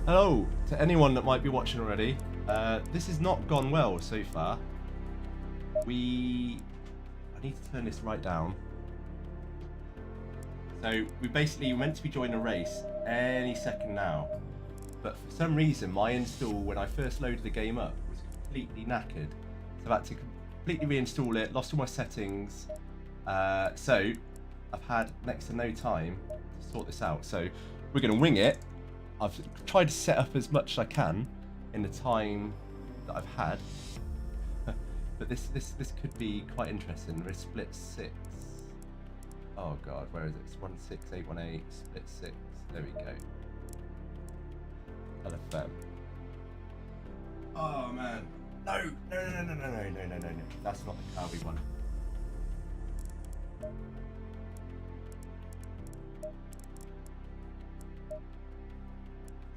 Hello to anyone that might be watching already. This has not gone well so far. I need to turn this right down. So we basically meant to be joining a race any second now, but for some reason my install when I first loaded the game up was completely knackered. So I've had to completely reinstall it, lost all my settings. So I've had next to no time to sort this out. So we're going to wing it. I've tried to set up as much as I can in the time that I've had, but this could be quite interesting. We're split 6. Oh god, where is it? It's 16818 split 6. There we go. LFM. Oh man, no! That's not the car we want.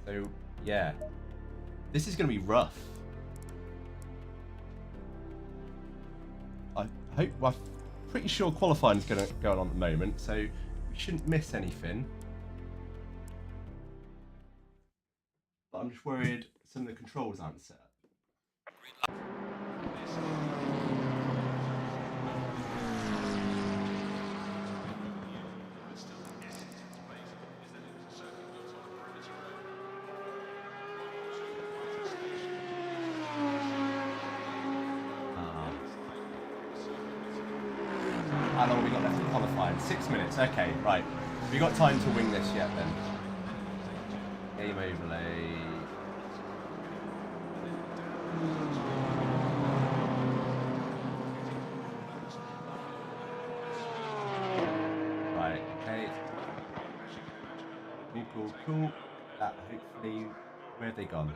So yeah, this is going to be rough. I'm pretty sure qualifying is going on at the moment, so we shouldn't miss anything. But I'm just worried some of the controls aren't set up. How long have we got left to qualifying? 6 minutes. Okay, right. We got time to wing this yet then. Game overlay. Right, okay. Cool. That hopefully, where have they gone?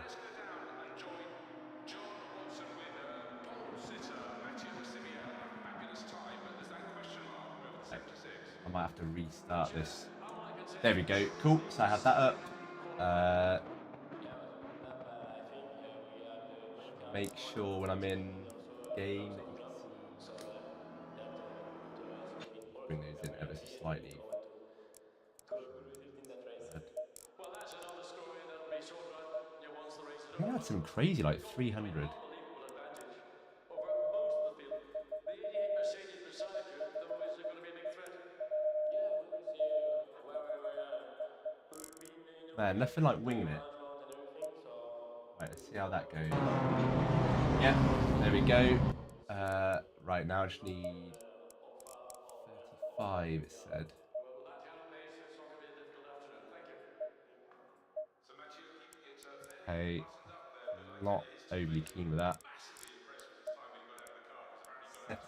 I might have to restart this. There we go. Cool. So I have that up. Make sure when I'm in game that you can see. Bring those in ever so slightly. I had some crazy like 300. Man, nothing like winging it. Right, let's see how that goes. Yeah, there we go. Right, now I just need 35, it said. Okay, not overly keen with that. Settings.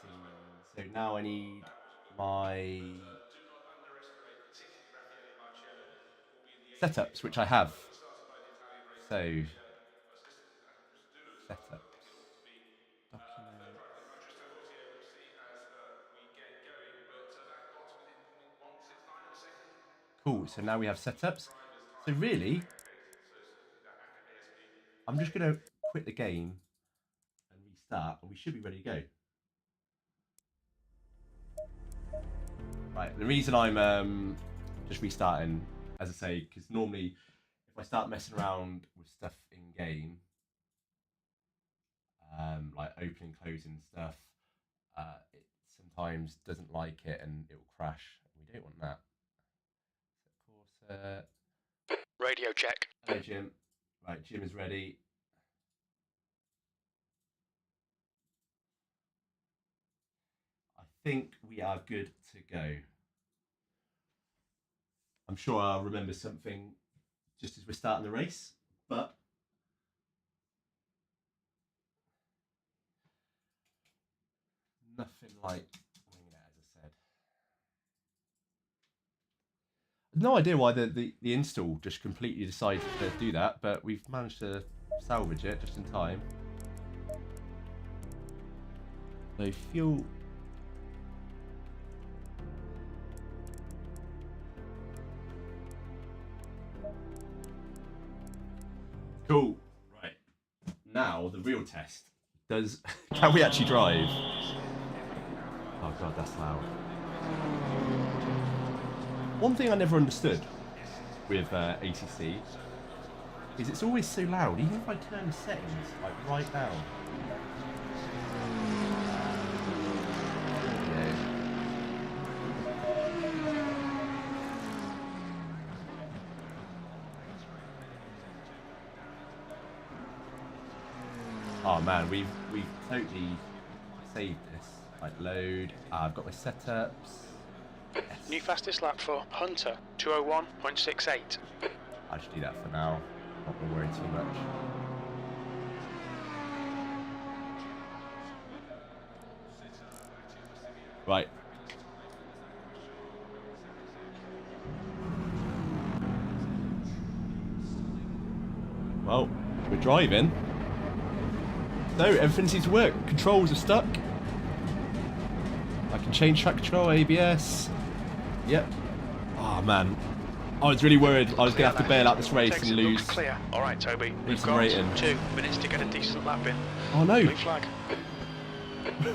So now I need my setups, which I have. So setups. Cool, so now we have setups. So really, I'm just going to quit the game and restart, and we should be ready to go. Right, the reason I'm just restarting, as I say, because normally if I start messing around with stuff in game, like opening, closing stuff, it sometimes doesn't like it and it will crash. We don't want that. So of course, radio check. Hello, Jim. Right, Jim is ready. I think we are good to go. I'm sure I'll remember something just as we're starting the race, but nothing like winging it, as I said. No idea why the install just completely decided to do that, but we've managed to salvage it just in time. So fuel. Cool. Right. Now the real test. Can we actually drive? Oh god, that's loud. One thing I never understood with ACC is it's always so loud, even if I turn the settings like right now. Oh man, we've totally saved this. Like load. I've got my setups. Yes. New fastest lap for Hunter, 201.68. I'll just do that for now. Not gonna worry too much. Right. Well, we're driving. No, everything seems to work. Controls are stuck. I can change track control, ABS. Yep. Oh man. I was really worried I was going to have to bail out this race and lose. Clear. All right, Toby. We've got rating. 2 minutes to get a decent lap in. Oh no. Blue flag.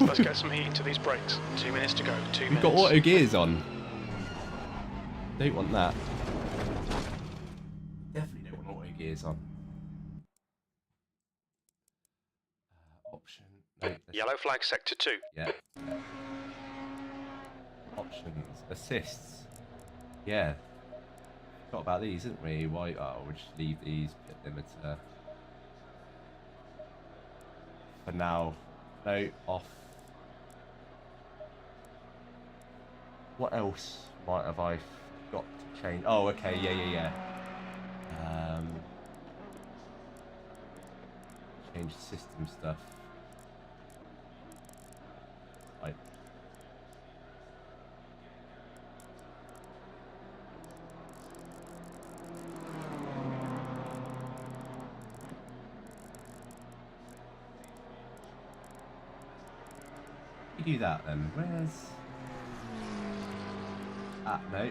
Let's get some heat into these brakes. 2 minutes to go. 2 minutes. We've got auto gears on. Don't want that. Definitely don't want auto gears on. Option. No, Yellow flag sector 2. Yeah. Options. Assists. Yeah. Forgot about these, didn't we? Why? Oh, we'll just leave these. Pit limiter. For now. No, off. What else might have I got to change? Oh, okay. Yeah. Change system stuff. Right. You do that then. Where's... Ah, no.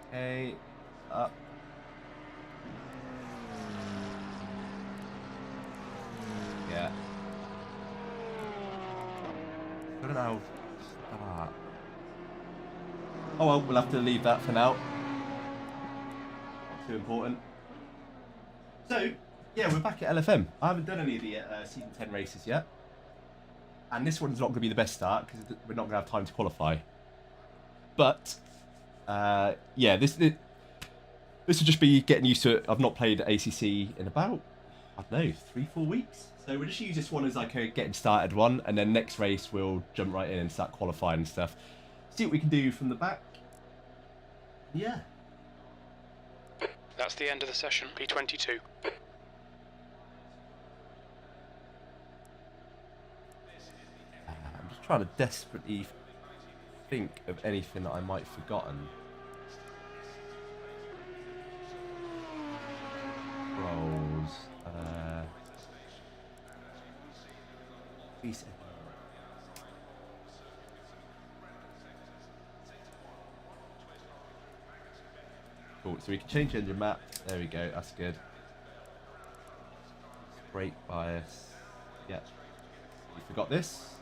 Okay, up. Yeah. I don't know how to start. Oh well, we'll have to leave that for now. Not too important. So, yeah, we're back at LFM. I haven't done any of the Season 10 races yet. And this one's not going to be the best start because we're not going to have time to qualify. But... yeah, this will just be getting used to it. I've not played ACC in about, I don't know, 3-4 weeks. So we'll just use this one as like a getting started one, and then next race we'll jump right in and start qualifying and stuff. See what we can do from the back. Yeah. That's the end of the session, P22. I'm just trying to desperately think of anything that I might have forgotten. Rolls. Cool, so we can change engine map. There we go, that's good. Brake bias. Yep. You forgot this.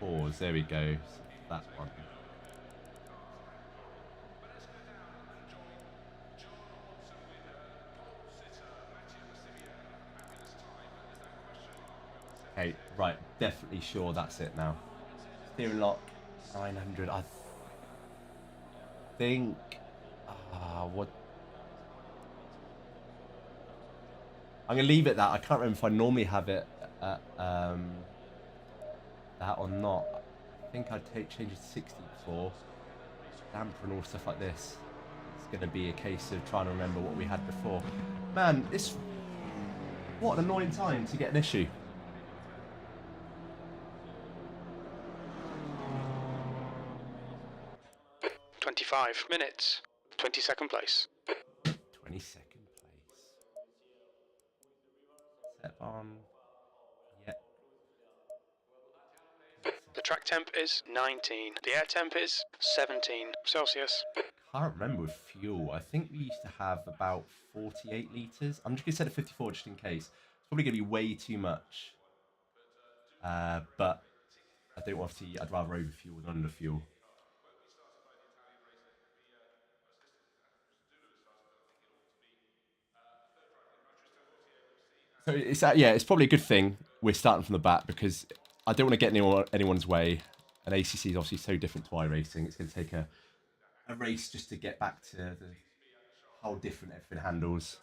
Pause, there we go. So that one. Okay, right, definitely sure that's it now. Steering lock, 900, I think, what? I'm going to leave it that. I can't remember if I normally have it at, that or not. I think I'd change it to 60 before. Damper and all stuff like this. It's going to be a case of trying to remember what we had before. Man, what an annoying time to get an issue. $25 minutes, 22nd place. 22nd place. Set on. Yep. The track temp is 19. The air temp is 17 Celsius. I can't remember with fuel. I think we used to have about 48 litres. I'm just going to set it 54 just in case. It's probably going to be way too much. But I don't want to. I'd rather overfuel than underfuel. So it's probably a good thing we're starting from the back because I don't want to get anyone's way. And ACC is obviously so different to iRacing. It's going to take a race just to get back to how different everything handles.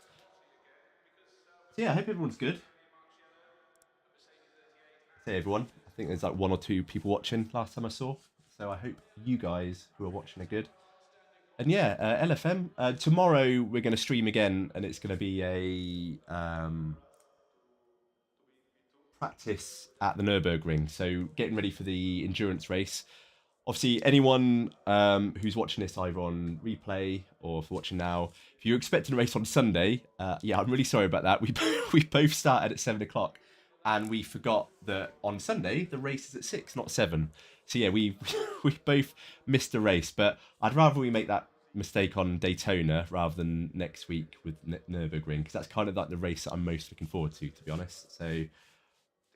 So yeah, I hope everyone's good. Hey everyone, I think there's like 1 or 2 people watching last time I saw. So I hope you guys who are watching are good. And yeah, LFM, tomorrow we're going to stream again and it's going to be a practice at the Nürburgring. So getting ready for the endurance race. Obviously, anyone who's watching this either on replay or if you're watching now, if you're expecting a race on Sunday, yeah, I'm really sorry about that. We both started at 7 o'clock and we forgot that on Sunday the race is at 6, not 7. So yeah, we both missed a race. But I'd rather we make that mistake on Daytona rather than next week with Nürburgring because that's kind of like the race that I'm most looking forward to be honest. So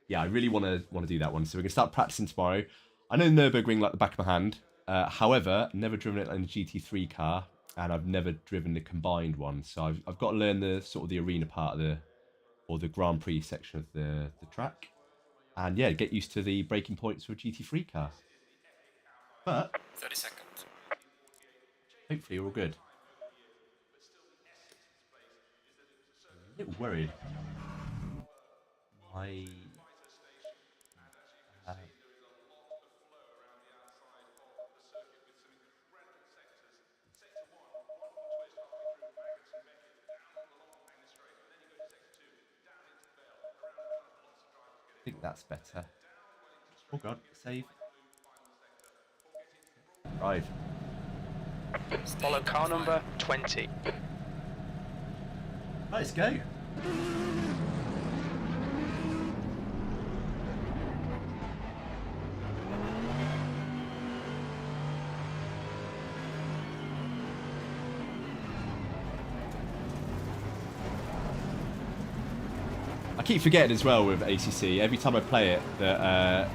yeah, I really want to do that one. So we're gonna start practicing tomorrow. I know Nürburgring like the back of my hand. However, never driven it in a GT3 car, and I've never driven the combined one. So I've got to learn the sort of the arena part of the Grand Prix section of the track, and yeah, get used to the braking points for a GT3 car. But 30 seconds. Hopefully, you're all good. I'm a little worried. I think that's better. Oh god, save. Drive. Follow car number 20. Let's go. I keep forgetting as well with ACC, every time I play it, that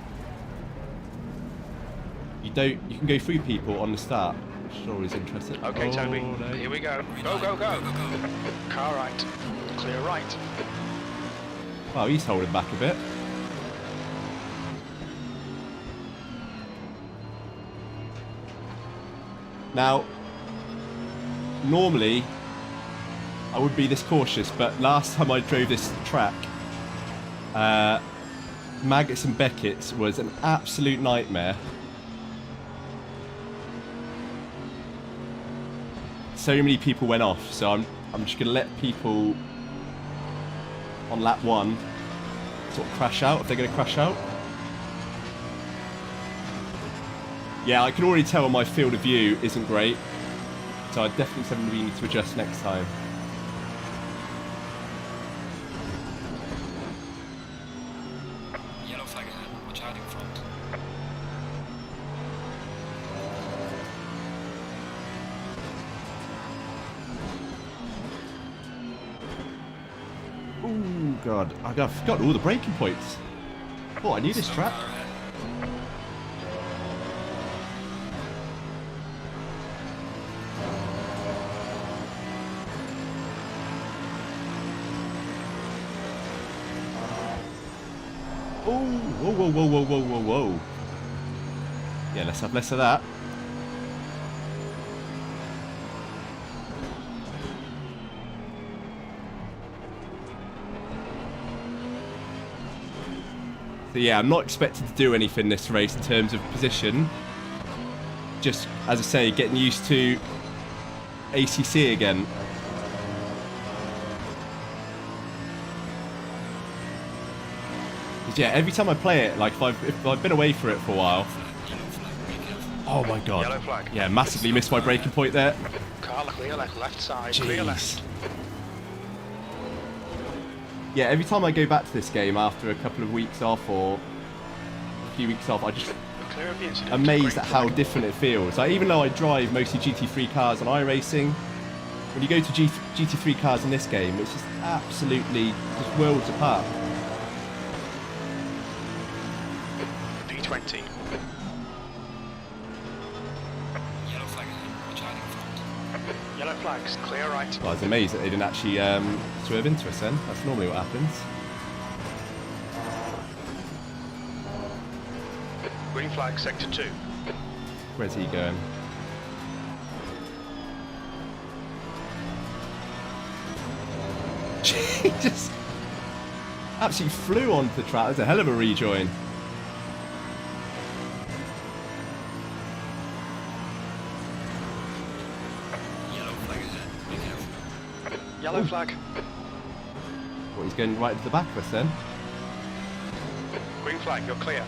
you can go through people on the start, which is always interesting. Okay, Toby, no. here we go. Go. Car right. Clear right. Wow, he's holding back a bit. Now, normally, I would be this cautious, but last time I drove this track, Maggots and Beckett's was an absolute nightmare. So many people went off, so I'm just gonna let people on lap 1 sort of crash out if they're gonna crash out. Yeah, I can already tell my field of view isn't great, so I definitely something we need to adjust next time. Yellow flag ahead. Watch out in front. Oh god, I forgot all the braking points. Oh, I knew this track. Oh, whoa. Yeah, let's have less of that. So yeah, I'm not expected to do anything this race in terms of position. Just, as I say, getting used to ACC again. Because yeah, every time I play it, like if I've been away for it for a while. Oh my god. Yellow flag. Yeah, massively missed my braking point there. Car clear left side. Jeez. Clear left. Yeah, every time I go back to this game after a couple of weeks off or a few weeks off, I just Clear of the incident. amazed Green at how flag. different it feels. Like, even though I drive mostly GT3 cars on iRacing, when you go to GT3 cars in this game, it's just absolutely just worlds apart. P20. Yellow flag ahead. Watch out in front. Yellow flags. Clear right. Well, I was amazed that they didn't actually swerve into us then. That's normally what happens. Green flag. Sector 2. Where's he going? He just absolutely flew onto the track. That's a hell of a rejoin. Yellow flag ahead. Be careful. Yellow flag. Well, he's going right to the back of us then. Green flag. You're clear.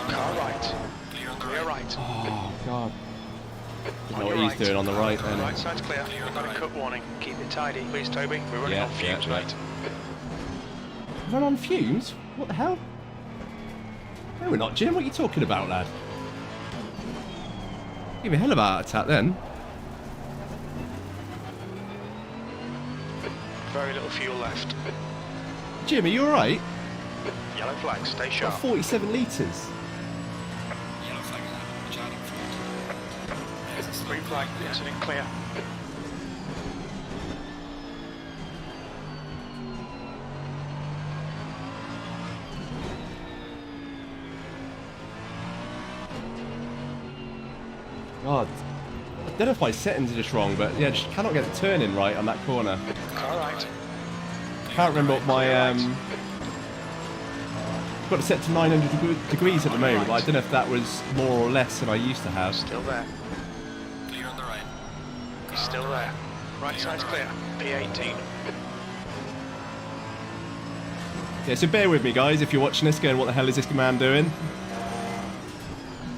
Car right. Clear on the Clear right. right. Oh, God. Don't know On what your he's doing on the right then. Right side's clear. Clear on We've the got a right. cut warning. Keep it tidy, please, Toby. We're running Yeah, on fumes, yeah, yeah. mate. Run on fumes? What the hell? No, we're not, Jim. What are you talking about, lad? Give me a hell of a heart attack then. Very little fuel left. Jim, are you alright? Yellow flag. Stay Got sharp. 47 litres. Yellow flag ahead. Watch out in front. There's a slow Green flag. there. Incident clear. God. I don't know if my settings are just wrong, but yeah, just cannot get the turn in right on that corner. Car right. Can't remember what my got it set to 900 degrees at the moment, but I don't know if that was more or less than I used to have. Still there. Clear on the right. He's still there. Right side's clear. P18. Yeah, so bear with me, guys, if you're watching this, going, what the hell is this man doing?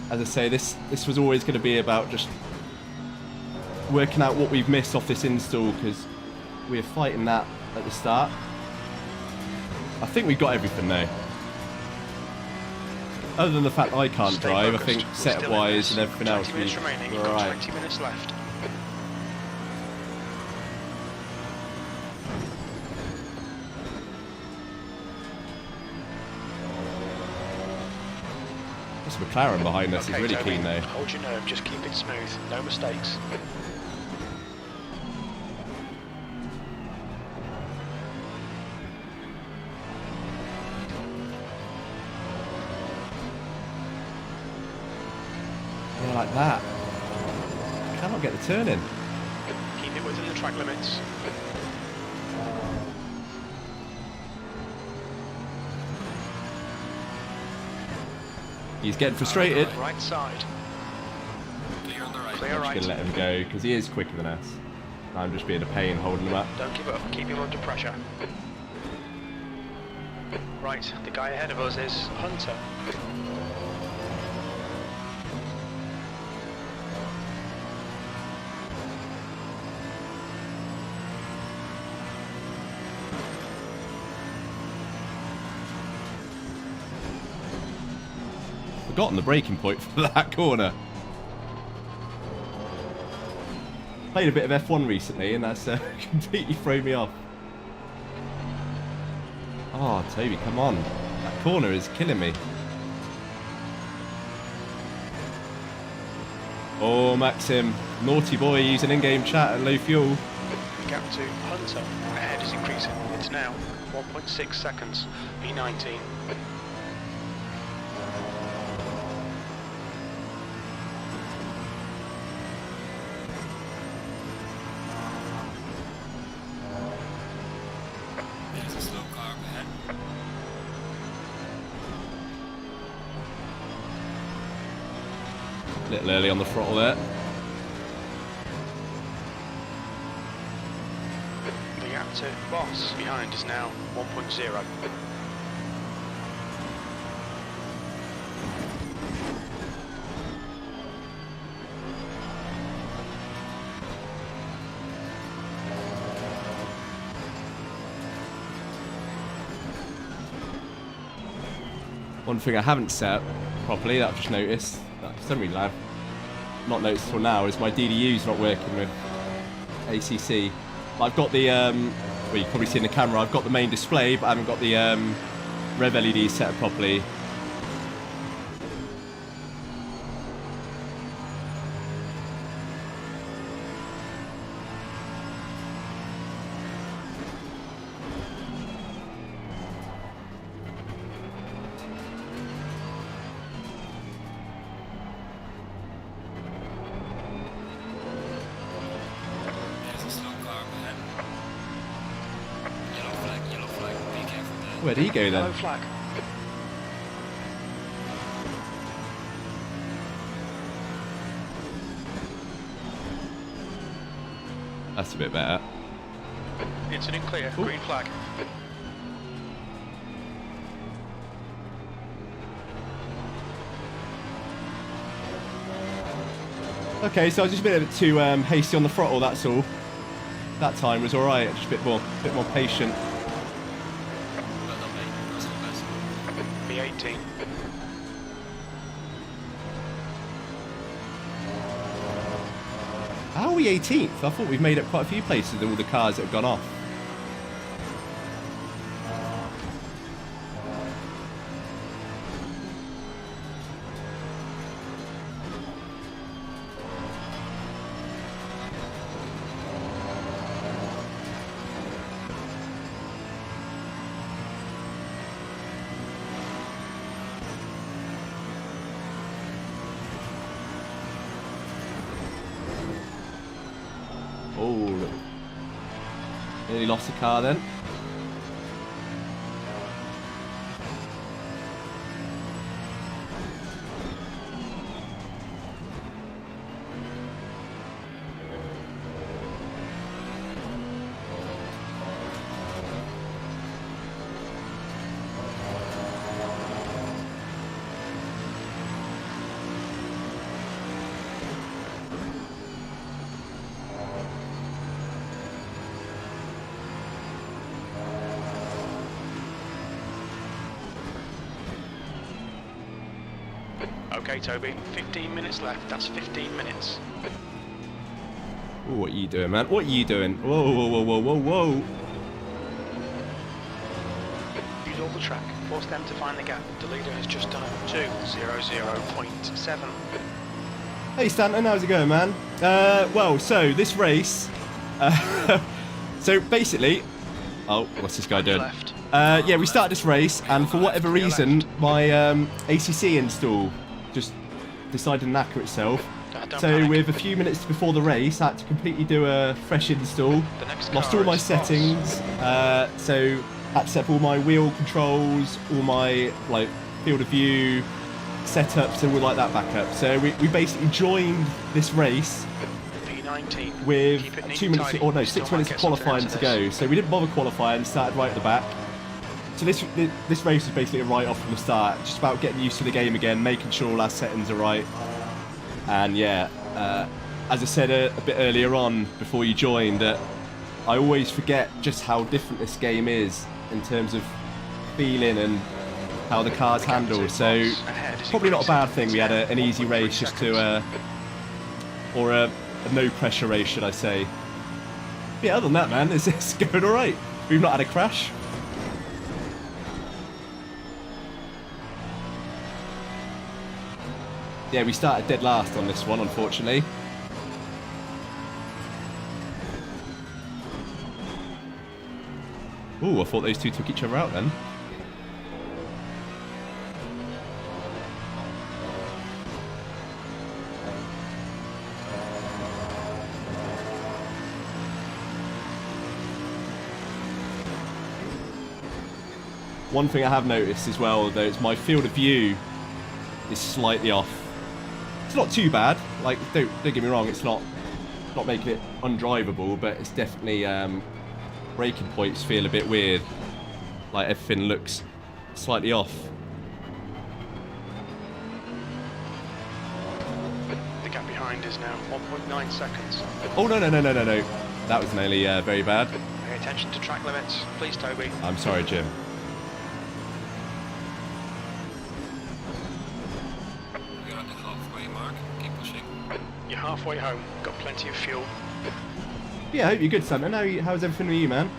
As I say, this was always going to be about just working out what we've missed off this install, because we were fighting that at the start. I think we've got everything now. Other than the fact that I can't Stay drive, focused. I think We're still in setup-wise this. and everything else 20 minutes remaining. we're You've got alright. 20 minutes left. This McLaren behind us is really Toby, keen though. Hold your nerve. Just keep it smooth. No mistakes. Yeah, like that. Cannot get the turn in. Keep it within the track limits. He's getting frustrated. Right side. Clear on the right. Clear I'm just right. going to let him go because he is quicker than us. I'm just being a pain holding him up. Don't give up. Keep him under pressure. Right. The guy ahead of us is Hunter. Forgotten the braking point for that corner. Played a bit of F1 recently and that's completely thrown me off. Oh, Toby, come on. That corner is killing me. Oh, Maxim. Naughty boy using in-game chat at low fuel. The gap to Hunter ahead is increasing. It's now 1.6 seconds. P19. There's a slow car up ahead. A little early on the throttle there. The gap into boss. Behind is now 1.0. One thing I haven't set up properly that I've just noticed, that for some reason I've not noticed until now, is my DDU's not working with ACC. I've got the, well, you can probably see in the camera, I've got the main display, but I haven't got the rev LED set up properly. Where did he go then? Yellow flag. That's a bit better. Incident clear. Ooh. Green flag. Okay, so I was just a bit too hasty on the throttle, that's all. That time was alright, just a bit more patient. B18. How are we 18th? I thought we've made up quite a few places with all the cars that have gone off. Oh, nearly lost the car then. Okay, Toby, 15 minutes left. That's 15 minutes. Ooh, what are you doing, man? What are you doing? Whoa, whoa, whoa, whoa, whoa, whoa. Use all the track. Force them to find the gap. The leader has just done 2:00.7. Hey Stanton, how's it going, man? Well, so this race, so basically, oh, what's this guy doing? Left. Yeah, we started this race, and for whatever reason, my ACC install just decided to knacker itself. Don't So panic. with a few minutes before the race, I had to completely do a fresh install. The next Lost car all my is boss. settings, so had to set up all my wheel controls, all my like field of view setups, and all like that back up. So we basically joined this race P19. with Keep it neat 2 and minutes, tidy. or no, You 6 still minutes might of get some qualifying turns to to go. this. So we didn't bother qualifying, started right at the back. So this race was basically a write-off from the start, just about getting used to the game again, making sure all our settings are right. And yeah, as I said a bit earlier on before you joined, that I always forget just how different this game is in terms of feeling and how the cars handle. So probably not a bad thing we had an easy race just to, or a no pressure race, should I say. But yeah, other than that, man, it's going alright. We've not had a crash. Yeah, we started dead last on this one, unfortunately. Ooh, I thought those two took each other out then. One thing I have noticed as well, though, is my field of view is slightly off. It's not too bad. Like, don't get me wrong, it's not making it undrivable, but it's definitely braking points feel a bit weird. Like everything looks slightly off. The gap behind is now 1.9 seconds. Oh, no. That was nearly very bad. Pay attention to track limits, please, Toby. I'm sorry, Jim. We're at the halfway mark. Keep pushing. You're halfway home, got plenty of fuel. Yeah, I hope you're good, Santa. How's everything with you, man?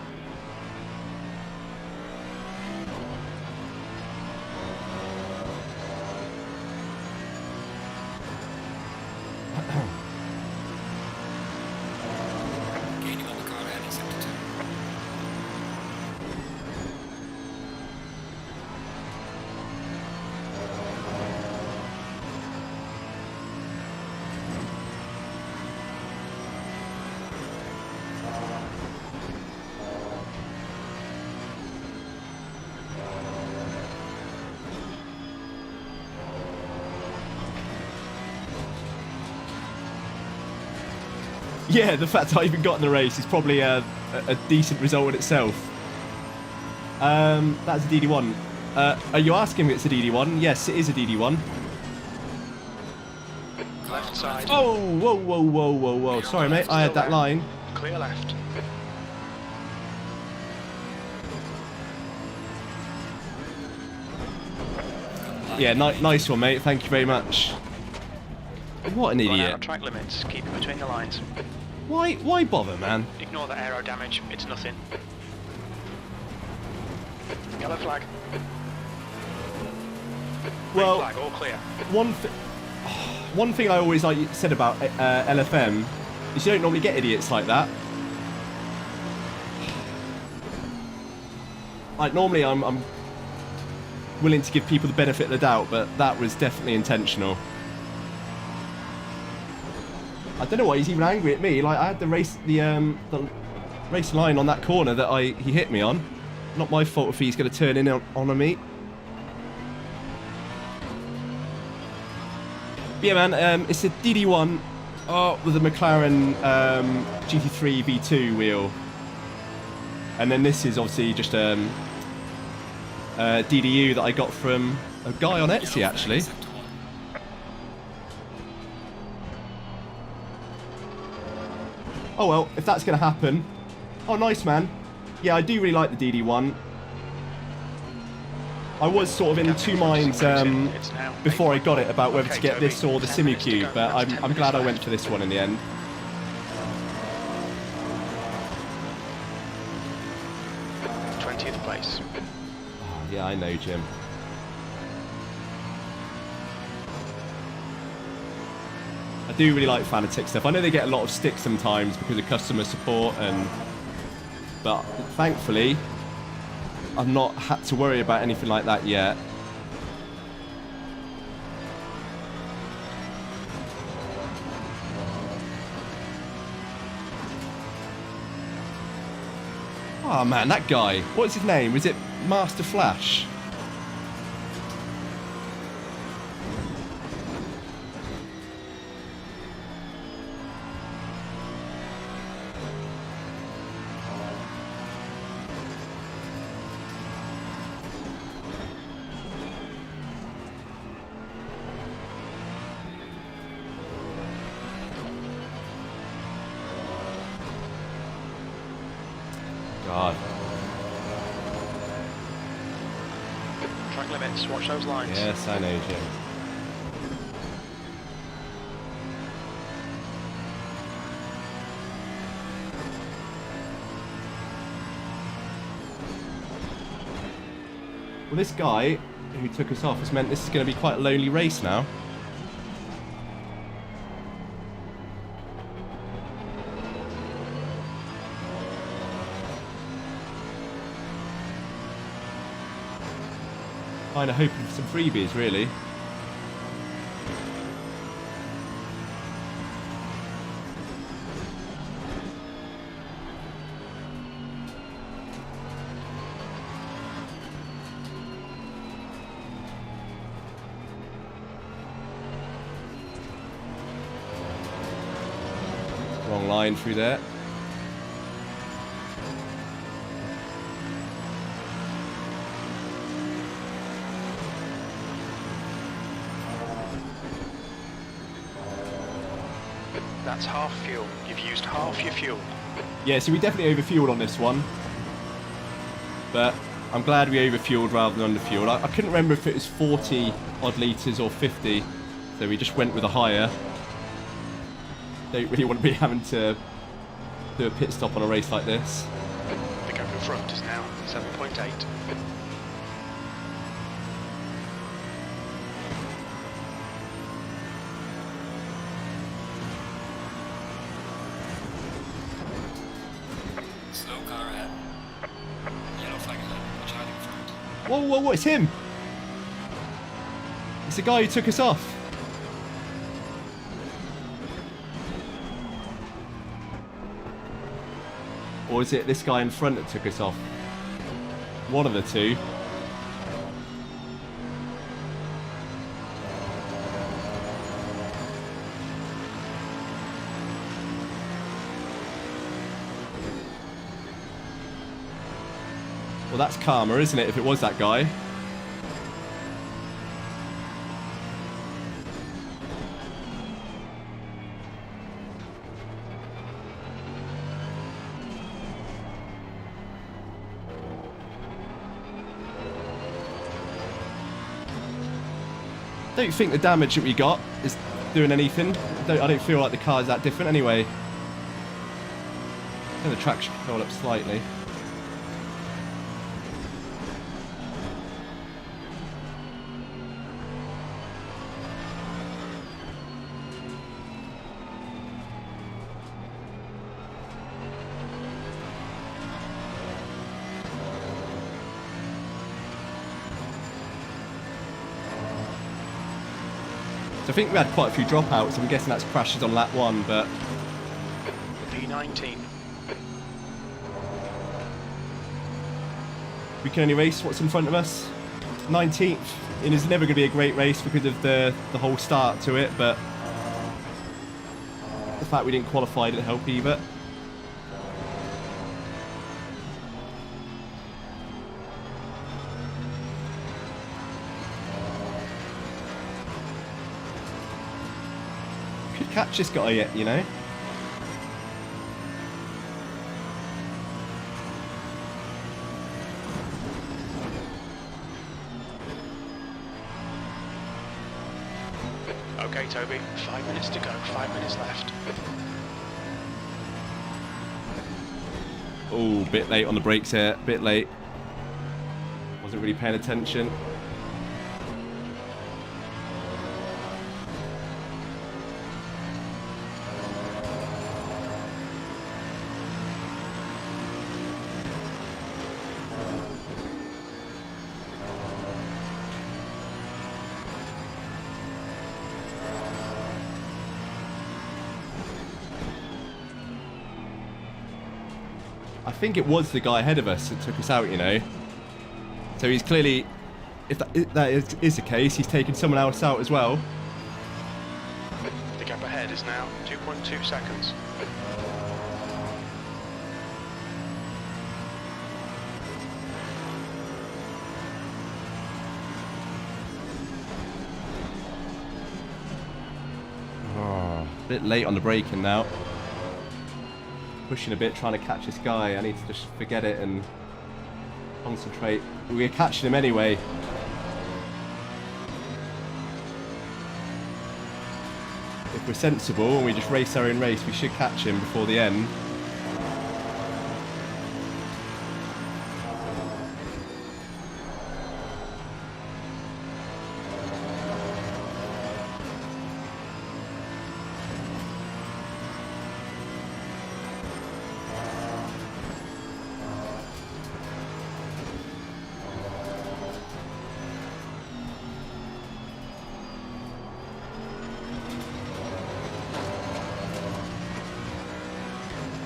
Gaining on the car ahead in sector 2. Yeah, the fact I even got in the race is probably a decent result in itself. That's a DD1. Are you asking if it's a DD1? Yes, it is a DD1. Left side. Oh, whoa. Sorry, mate, I had that line. Clear left. Yeah, nice one, mate. Thank you very much. What an Run out idiot. of track limits, keep it between the lines. Why bother, man? Ignore the aero damage, it's nothing. Yellow flag. Green Well, flag, all clear. one thing I always said about LFM is you don't normally get idiots like that. Like, normally I'm willing to give people the benefit of the doubt, but that was definitely intentional. I don't know why he's even angry at me. Like, I had the race line on that corner that he hit me on. Not my fault if he's going to turn in on me. But yeah, man, it's a DD1 with a McLaren GT3 V2 wheel. And then this is obviously just DDU that I got from a guy on Etsy, actually. Oh well, if that's going to happen. Oh, nice, man. Yeah, I do really like the DD1. I was sort of in two minds before I got it about whether to get this or the Simucube, but I'm glad I went for this one in the end. Place. Oh, yeah, I know, Jim. I do really like Fanatec stuff. I know they get a lot of stick sometimes because of customer support, but thankfully I've not had to worry about anything like that yet. Oh man, that guy. What's his name? Was it Master Flash? God. Track limits, watch those lines. Yes, I know, Jim. Well, this guy who took us off has meant this is going to be quite a lonely race now. Kind of hoping for some freebies, really. Wrong line through there. That's half fuel. You've used half your fuel. Yeah, so we definitely overfueled on this one. But I'm glad we overfueled rather than underfueled. I couldn't remember if it was 40 odd litres or 50. So we just went with a higher. Don't really want to be having to do a pit stop on a race like this. The gap in front is now 7.8. Slow car ahead. Yellow flag ahead. Watch out in front. Whoa, whoa, whoa, it's him! It's the guy who took us off. Or is it this guy in front that took us off? One of the two. Well, that's karma, isn't it, if it was that guy? I don't think the damage that we got is doing anything. I don't feel like the car is that different anyway. Turn the traction control up slightly. So I think we had quite a few dropouts. I'm guessing that's crashes on lap 1, but P19. we can only race what's in front of us. 19th. It is never going to be a great race because of the whole start to it, but the fact we didn't qualify didn't help either. Could catch this guy yet, you know? Okay, Toby, 5 minutes to go, 5 minutes left. Oh, bit late on the brakes here, bit late. Wasn't really paying attention. I think it was the guy ahead of us that took us out, you know. So he's clearly, if that is the case, he's taken someone else out as well. The gap ahead is now 2.2 seconds. Oh, a bit late on the braking now. Pushing a bit, trying to catch this guy. I need to just forget it and concentrate. We're catching him anyway. If we're sensible and we just race our own race, we should catch him before the end.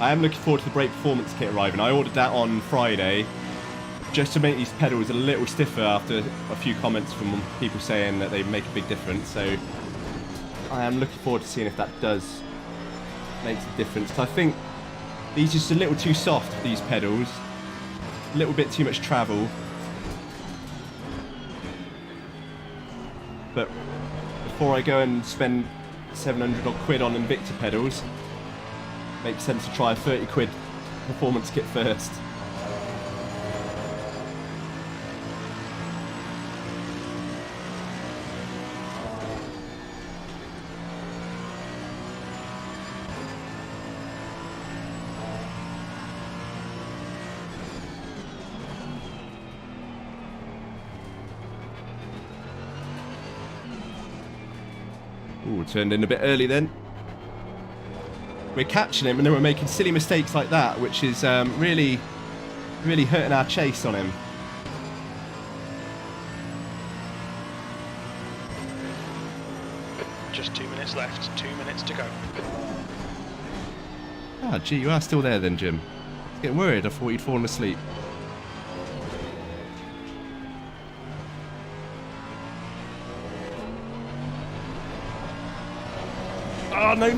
I am looking forward to the brake performance kit arriving. I ordered that on Friday just to make these pedals a little stiffer after a few comments from people saying that they make a big difference. So I am looking forward to seeing if that does make a difference. I think these are just a little too soft for these pedals, a little bit too much travel. But before I go and spend 700 odd quid on Invicta pedals. Makes sense to try a 30 quid performance kit first. Ooh, turned in a bit early then. We're catching him and then we're making silly mistakes like that, which is really hurting our chase on him. Just 2 minutes left, 2 minutes to go. Ah, gee, you are still there then, Jim. I was getting worried, I thought you'd fallen asleep. Oh, no. Got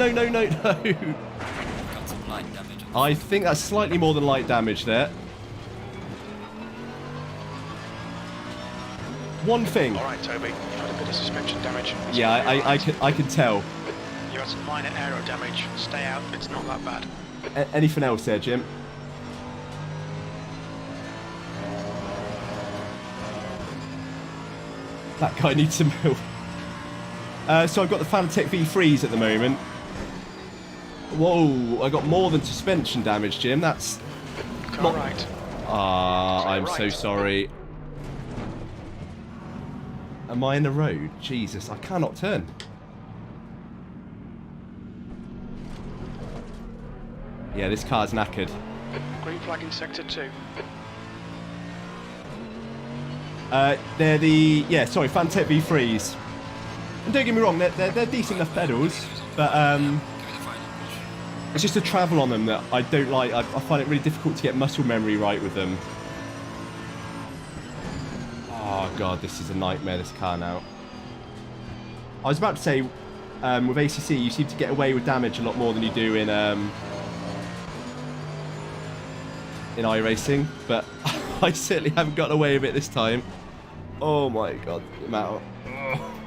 some light damage. I think that's slightly more than light damage there. One thing. All right, Toby, you had a bit of suspension damage. It's Yeah, gonna be all right. I can tell. You had some minor aero damage. Stay out, it's not that bad. Anything else there, Jim? That guy needs some milk. So I've got the Fanatec V3s at the moment. Whoa, I got more than suspension damage, Jim. That's Car not... right. Ah, Car I'm so right. sorry. Am I in the road? Jesus, I cannot turn. Yeah, this car's knackered. Green flag in sector 2. They're the... Yeah, sorry, Fanatec V3s. And don't get me wrong, they're decent enough pedals, but it's just the travel on them that I don't like. I find it really difficult to get muscle memory right with them. Oh god, this is a nightmare, this car now. I was about to say, with ACC, you seem to get away with damage a lot more than you do in iRacing, but I certainly haven't gotten away with it this time. Oh my god, the amount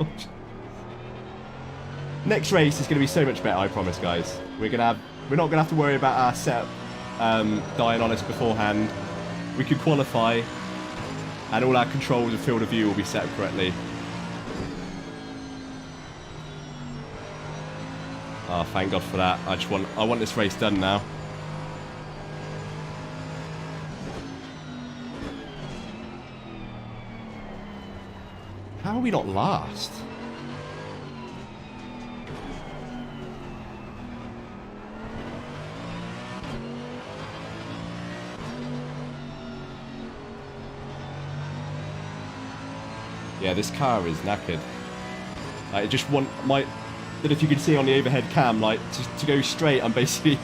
of... Next race is going to be so much better, I promise, guys. We're not going to have to worry about our setup dying on us beforehand. We can qualify, and all our controls and field of view will be set up correctly. Oh, thank God for that. I want this race done now. How are we not last? Yeah, this car is knackered. I just want my... That if you can see on the overhead cam, like, to go straight, I'm basically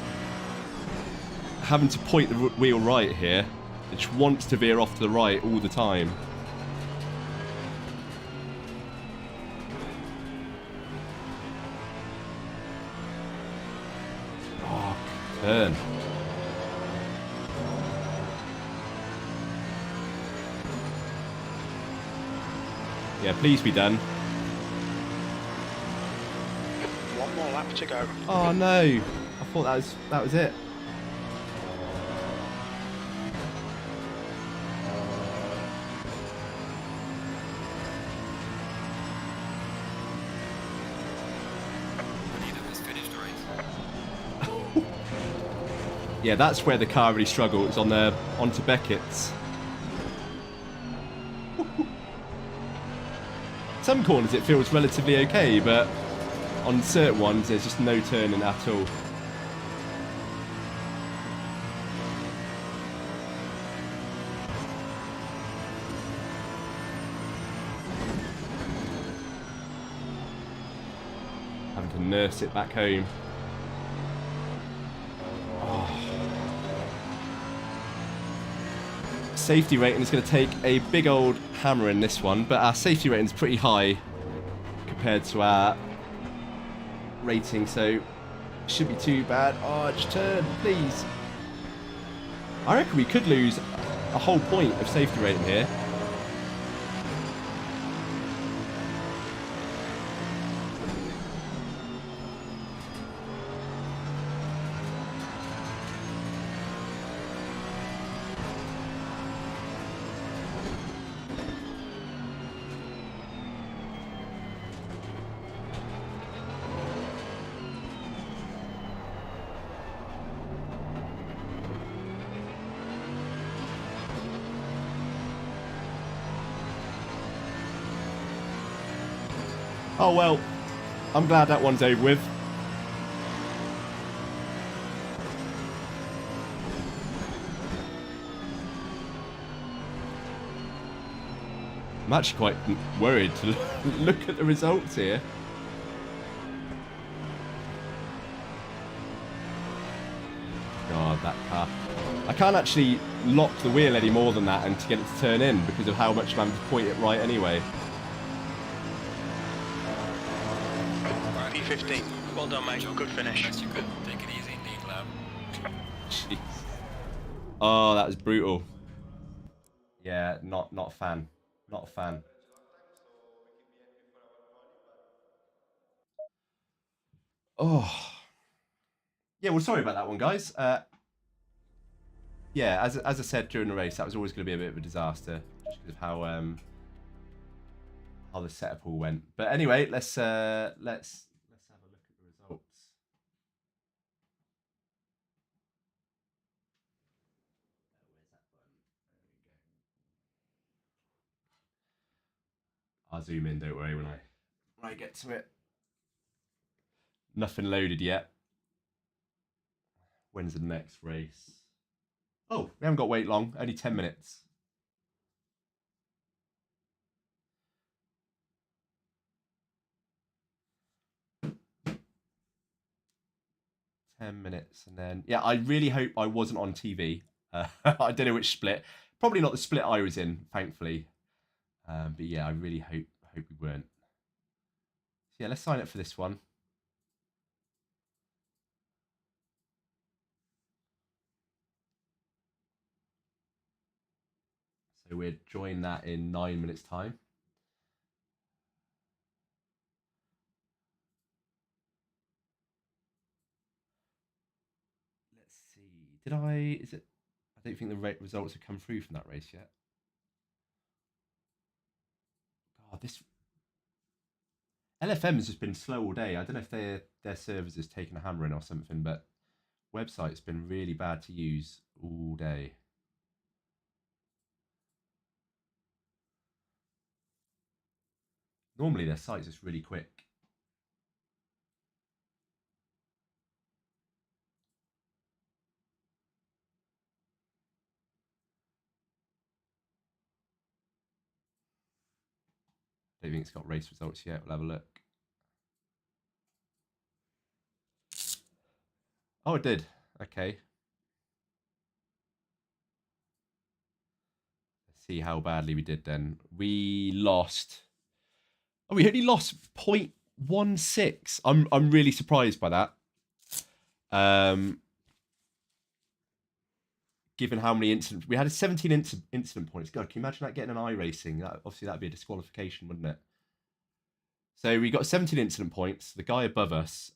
having to point the wheel right here. It just wants to veer off to the right all the time. Oh, turn. Yeah, please be done. One more lap to go. Oh no! I thought that was it. Neither has finished the race. Yeah, that's where the car really struggles, onto Beckett's. Some corners it feels relatively okay, but on certain ones there's just no turning at all. Having to nurse it back home. Safety rating is going to take a big old hammer in this one, but our safety rating is pretty high compared to our rating, so it shouldn't be too bad. Oh, just turn, please. I reckon we could lose a whole point of safety rating here. Oh well, I'm glad that one's over with. I'm actually quite worried to look at the results here. God, that car. I can't actually lock the wheel any more than that and to get it to turn in because of how much I'm having to point it right anyway. P15. Well done, mate. Good finish. Yes, you could take it easy indeed, lab. Jeez. Oh, that was brutal. Yeah, not a fan. Not a fan. Oh. Yeah, well, sorry about that one, guys. Yeah, as I said during the race, that was always going to be a bit of a disaster, just because of how the setup all went. But anyway, let's have a look at the results. Where's that button? There we go. I'll zoom in. Don't worry when I get to it. Nothing loaded yet. When's the next race? Oh, we haven't got to wait long. Only 10 minutes. And then, yeah, I really hope I wasn't on TV. I don't know which split. Probably not the split I was in, thankfully. But yeah, I really hope we weren't. So yeah, let's sign up for this one. So we'll join that in 9 minutes' time. Let's see. Is it? I don't think the results have come through from that race yet. God, this LFM has just been slow all day. I don't know if their servers has taken a hammer in or something, but website's been really bad to use all day. Normally their site's just really quick. I don't think it's got race results yet. We'll have a look. Oh, it did. Okay. Let's see how badly we did then. We lost. Oh, we only lost 0.16. I'm really surprised by that. Given how many incidents we had, 17 incident points. God, can you imagine that getting an iRacing? Obviously, that'd be a disqualification, wouldn't it? So we got 17 incident points. The guy above us,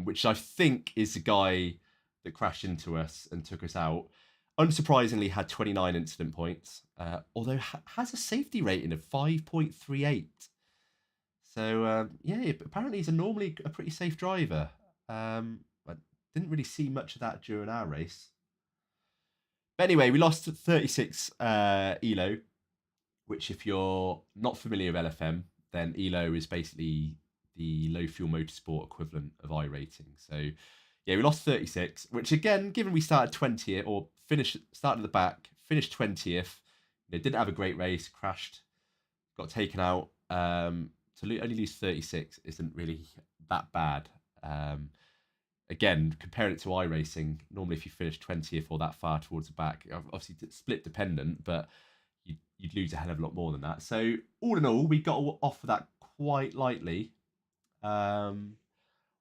which I think is the guy that crashed into us and took us out, unsurprisingly had 29 incident points, although has a safety rating of 5.38. So yeah, apparently he's normally a pretty safe driver. I didn't really see much of that during our race. But anyway, we lost 36 ELO, which if you're not familiar with LFM, then ELO is basically the low fuel motorsport equivalent of iRating. So yeah, we lost 36, which again, given we started 20th or started at the back, finished 20th, didn't have a great race, crashed, got taken out. To only lose 36 isn't really that bad. Again, comparing it to iRacing, normally if you finish 20th or that far towards the back, obviously it's split dependent, but you'd lose a hell of a lot more than that. So all in all, we got off of that quite lightly. What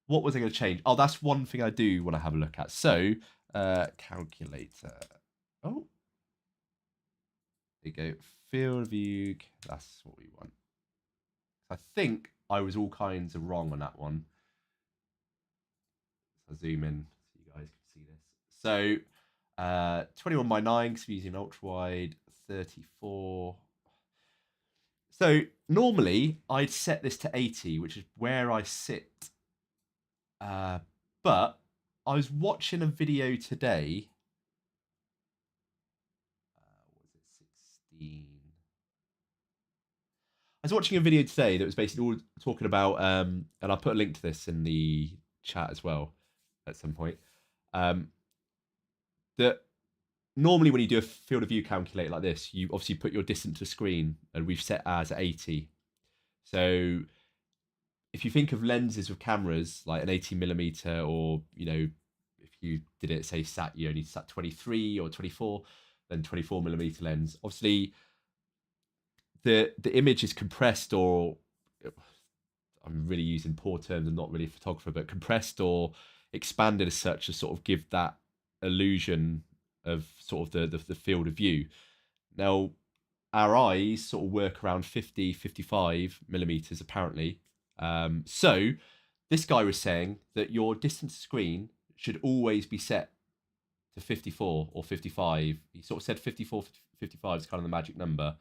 was I going to change? Oh, that's one thing I do want to have a look at. So, calculator. Oh, there you go. Field view. That's what we want. I think I was all kinds of wrong on that one. So I'll zoom in so you guys can see this. So 21 by 9 because we're using ultrawide, 34. So normally I'd set this to 80, which is where I sit. But I was watching a video today. What was it, 16? I was watching a video today that was basically all talking about, and I'll put a link to this in the chat as well at some point. That normally when you do a field of view calculator like this, you obviously put your distance to screen, and we've set as 80. So if you think of lenses with cameras like an 18mm, or if you did it, say you only sat 23 or 24, then 24mm lens, obviously the image is compressed, or I'm really using poor terms, I'm not really a photographer, but compressed or expanded as such to sort of give that illusion of sort of the field of view. Now, our eyes sort of work around 50-55mm apparently. So this guy was saying that your distance to screen should always be set to 54 or 55. He sort of said 54, 55 is kind of the magic number,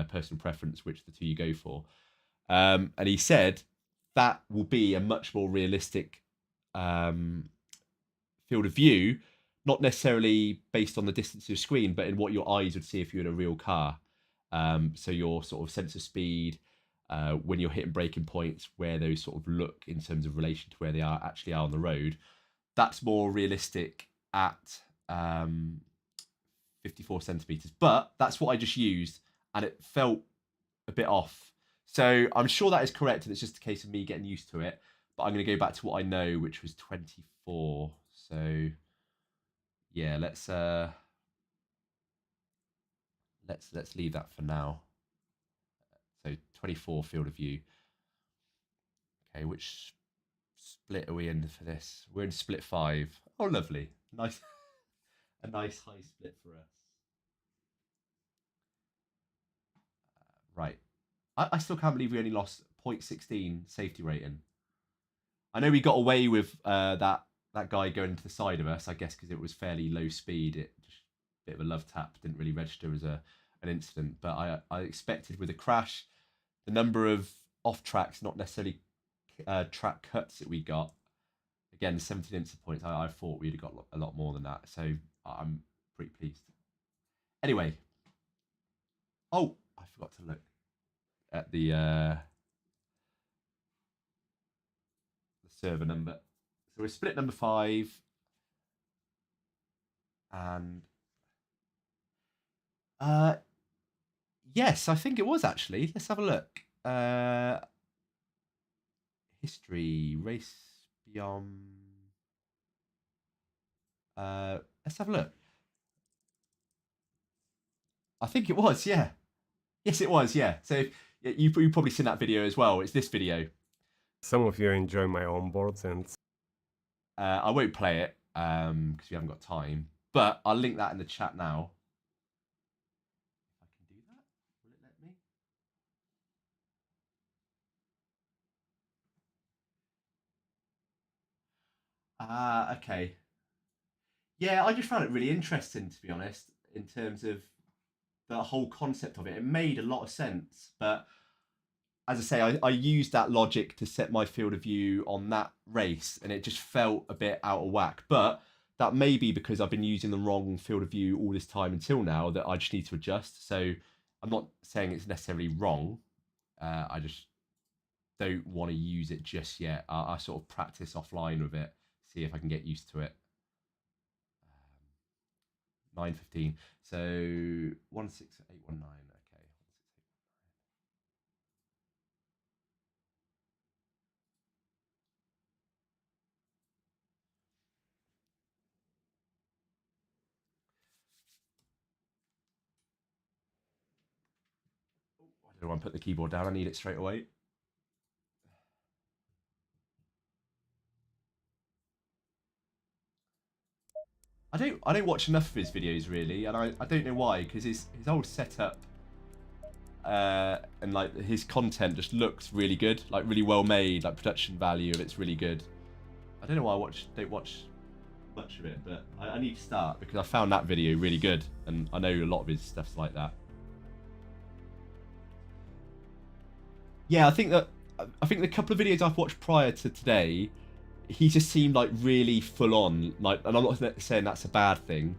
personal preference, which the two you go for. And he said that will be a much more realistic field of view, not necessarily based on the distance of your screen, but in what your eyes would see if you're in a real car. So your sort of sense of speed, when you're hitting braking points, where those sort of look in terms of relation to where they actually are on the road, that's more realistic at 54 centimeters. But that's what I just used, and it felt a bit off. So I'm sure that is correct, and it's just a case of me getting used to it. But I'm going to go back to what I know, which was 24. So yeah, let's leave that for now. So 24 field of view. Okay, which split are we in for this? We're in split 5. Oh, lovely. Nice. A nice high split for us. Right. I still can't believe we only lost 0.16 safety rating. I know we got away with that guy going to the side of us, I guess, because it was fairly low speed. It just a bit of a love tap, didn't really register as an incident. But I expected with a crash, the number of off tracks, not necessarily track cuts that we got. Again, 17 incident points. I thought we'd have got a lot more than that. So I'm pretty pleased. Anyway. Oh, I forgot to look at the server number. So we're split number 5, and yes, I think it was actually. Let's have a look. History, race beyond. Let's have a look. I think it was, yeah. Yes, it was, yeah. So you've probably seen that video as well. It's this video. Some of you enjoy my onboards, and I won't play it because we haven't got time, but I'll link that in the chat now. If I can do that, will it let me? Okay. Yeah, I just found it really interesting, to be honest, in terms of the whole concept of it. It made a lot of sense, but as I say, I used that logic to set my field of view on that race, and it just felt a bit out of whack. But that may be because I've been using the wrong field of view all this time until now, that I just need to adjust. So I'm not saying it's necessarily wrong. I just don't want to use it just yet. I sort of practice offline with it, see if I can get used to it. 9:15. So 16819. Okay. I don't want to put the keyboard down. I need it straight away. I don't watch enough of his videos really, and I don't know why, because his whole setup and like his content just looks really good, like really well made, like production value of it's really good. I don't know why I don't watch much of it, but I need to start because I found that video really good, and I know a lot of his stuff's like that. Yeah, I think the couple of videos I've watched prior to today, he just seemed like really full on, like, and I'm not saying that's a bad thing.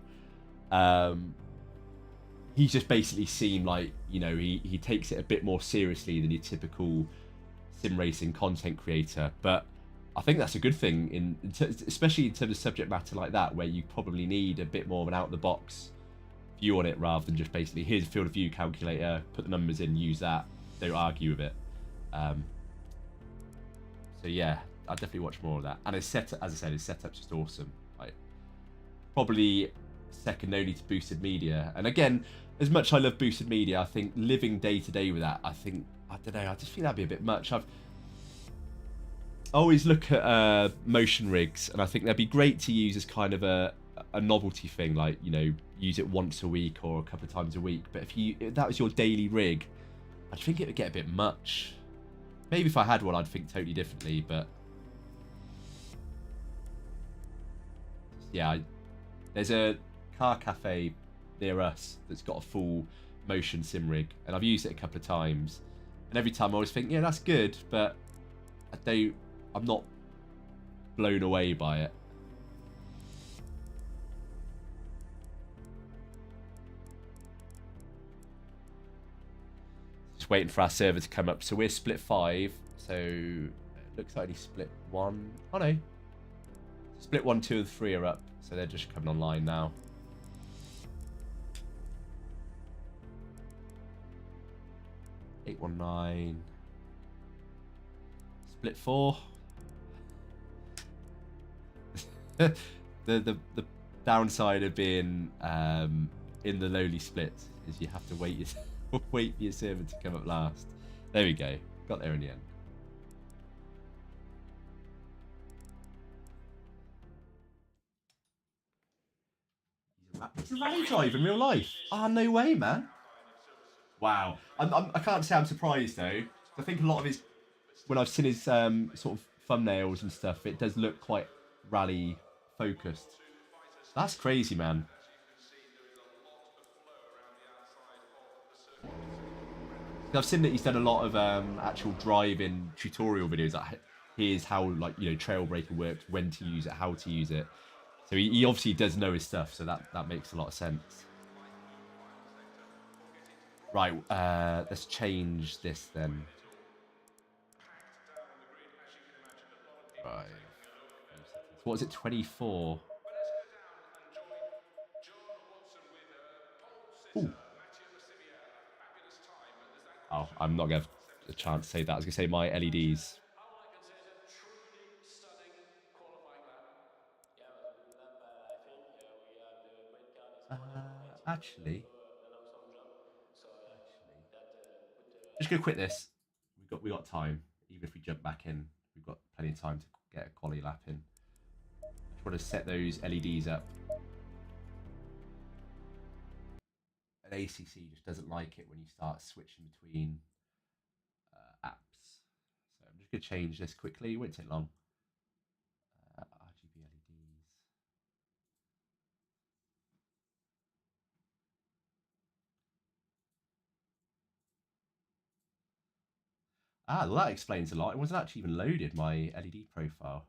he's just basically seemed like, you know, he takes it a bit more seriously than your typical sim racing content creator. But I think that's a good thing, especially in terms of subject matter like that, where you probably need a bit more of an out-the-box view on it, rather than just basically, here's a field of view calculator, put the numbers in, use that, don't argue with it. So yeah, I'll definitely watch more of that. And his setup, as I said, his setup's just awesome. Like, probably second only to boosted media. And again, as much as I love boosted media, I think living day to day with that, I don't know, I just think that'd be a bit much. I always look at motion rigs, and I think they'd be great to use as kind of a novelty thing, like, you know, use it once a week or a couple of times a week. But if that was your daily rig, I think it would get a bit much. Maybe if I had one, I'd think totally differently, but yeah, there's a car cafe near us that's got a full motion sim rig, and I've used it a couple of times, and every time I always think, yeah, that's good, but I'm not blown away by it. Just waiting for our server to come up. So we're split 5, so it looks like only split 1. Oh no, split 1, 2 and 3 are up, so they're just coming online now. $819. Split 4. the downside of being in the lowly split is you have to wait for your server to come up last. There we go. Got there in the end. It's a rally drive in real life. Oh, no way, man. Wow. I can't say I'm surprised, though. I think a lot of his, when I've seen his sort of thumbnails and stuff, it does look quite rally focused. That's crazy, man. I've seen that he's done a lot of actual driving tutorial videos. Like, here's how, like, you know, trail braking works, when to use it, how to use it. So he obviously does know his stuff, so that makes a lot of sense. Right, let's change this then. Right. What was it, 24? Ooh. Oh, I'm not going to have a chance to say that. I was going to say my LEDs. Actually, just gonna quit this. We got time. Even if we jump back in, we've got plenty of time to get a quality lap in. I just want to set those LEDs up. And ACC just doesn't like it when you start switching between apps. So I'm just gonna change this quickly. It won't take long. RGB LEDs. Ah, well, that explains a lot. It wasn't actually even loaded, my LED profile.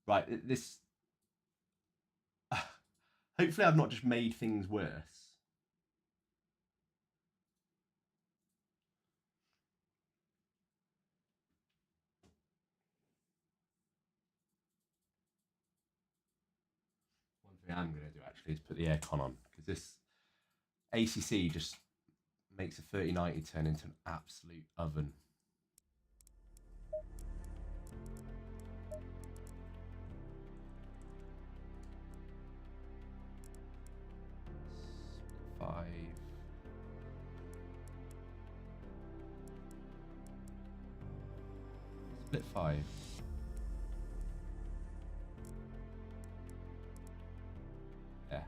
Right, this... Hopefully I've not just made things worse. One thing I'm going to do actually is put the aircon on, because this ACC just makes a 3090 turn into an absolute oven. Split 5. Yeah.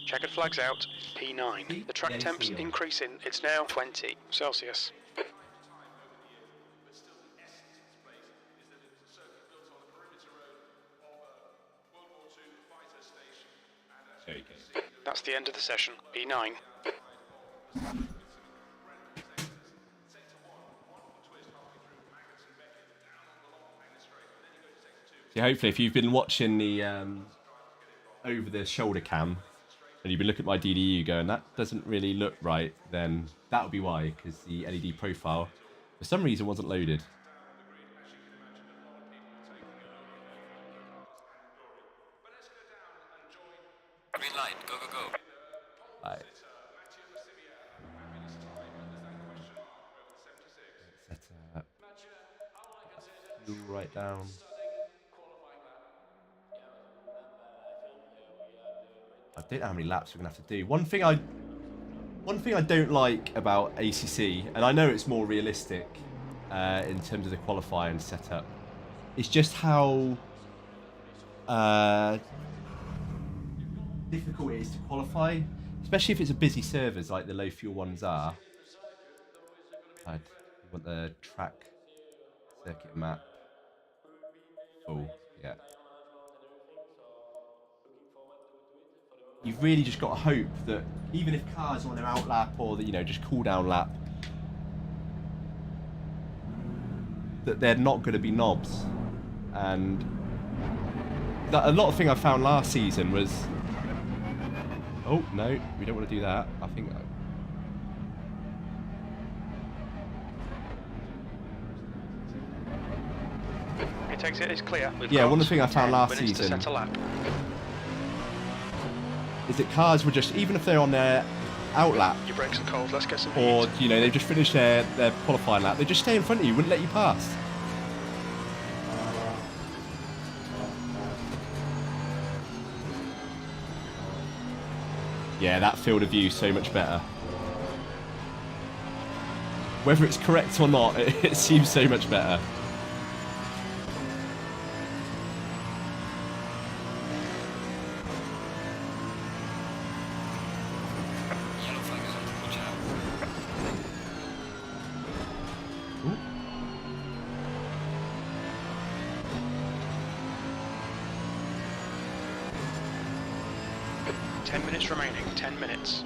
Checkered flags out, P9. The track temps increasing, it's now 20 Celsius. There you go. That's the end of the session. P9. Yeah, hopefully if you've been watching the over the shoulder cam and you've been looking at my DDU going, that doesn't really look right, then that would be why, because the LED profile for some reason wasn't loaded. Green light, go, go, go. Right. Set up. Fuel right down. I don't know how many laps we're gonna have to do. One thing I don't like about ACC, and I know it's more realistic in terms of the qualifying setup, is just how difficult it is to qualify, especially if it's a busy servers like the low fuel ones are. I'd want the track circuit map full, yeah. You've really just got to hope that even if cars are on their out lap or the, just cool down lap, that they're not going to be knobs. And a lot of thing I found last season was, oh no, we don't want to do that. I think It takes it is clear. yeah, one of the things I found last season is that cars were just, even if they're on their out lap, Your brakes are cold, let's get some or heat. they've just finished their qualifying lap, they just stay in front of you, wouldn't let you pass. Yeah, that field of view so much better. Whether it's correct or not, it seems so much better. Yellow flag is on, watch out. Ooh. 10 minutes remaining, 10 minutes.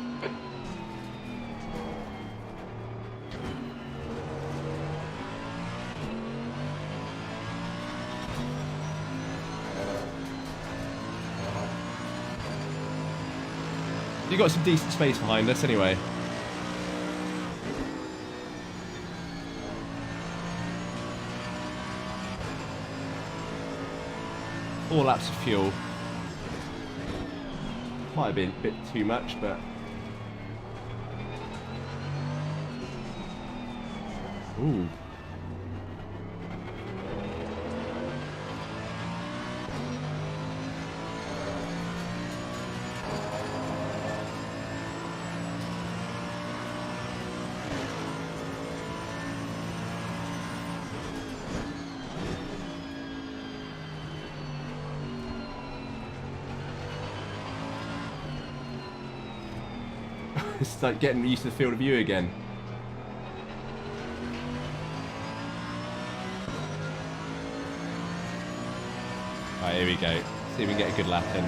You got some decent space behind us anyway. Four laps of fuel. Might have been a bit too much, but ooh. It's like getting used to the field of view again. Right, here we go. See if we can get a good lap in.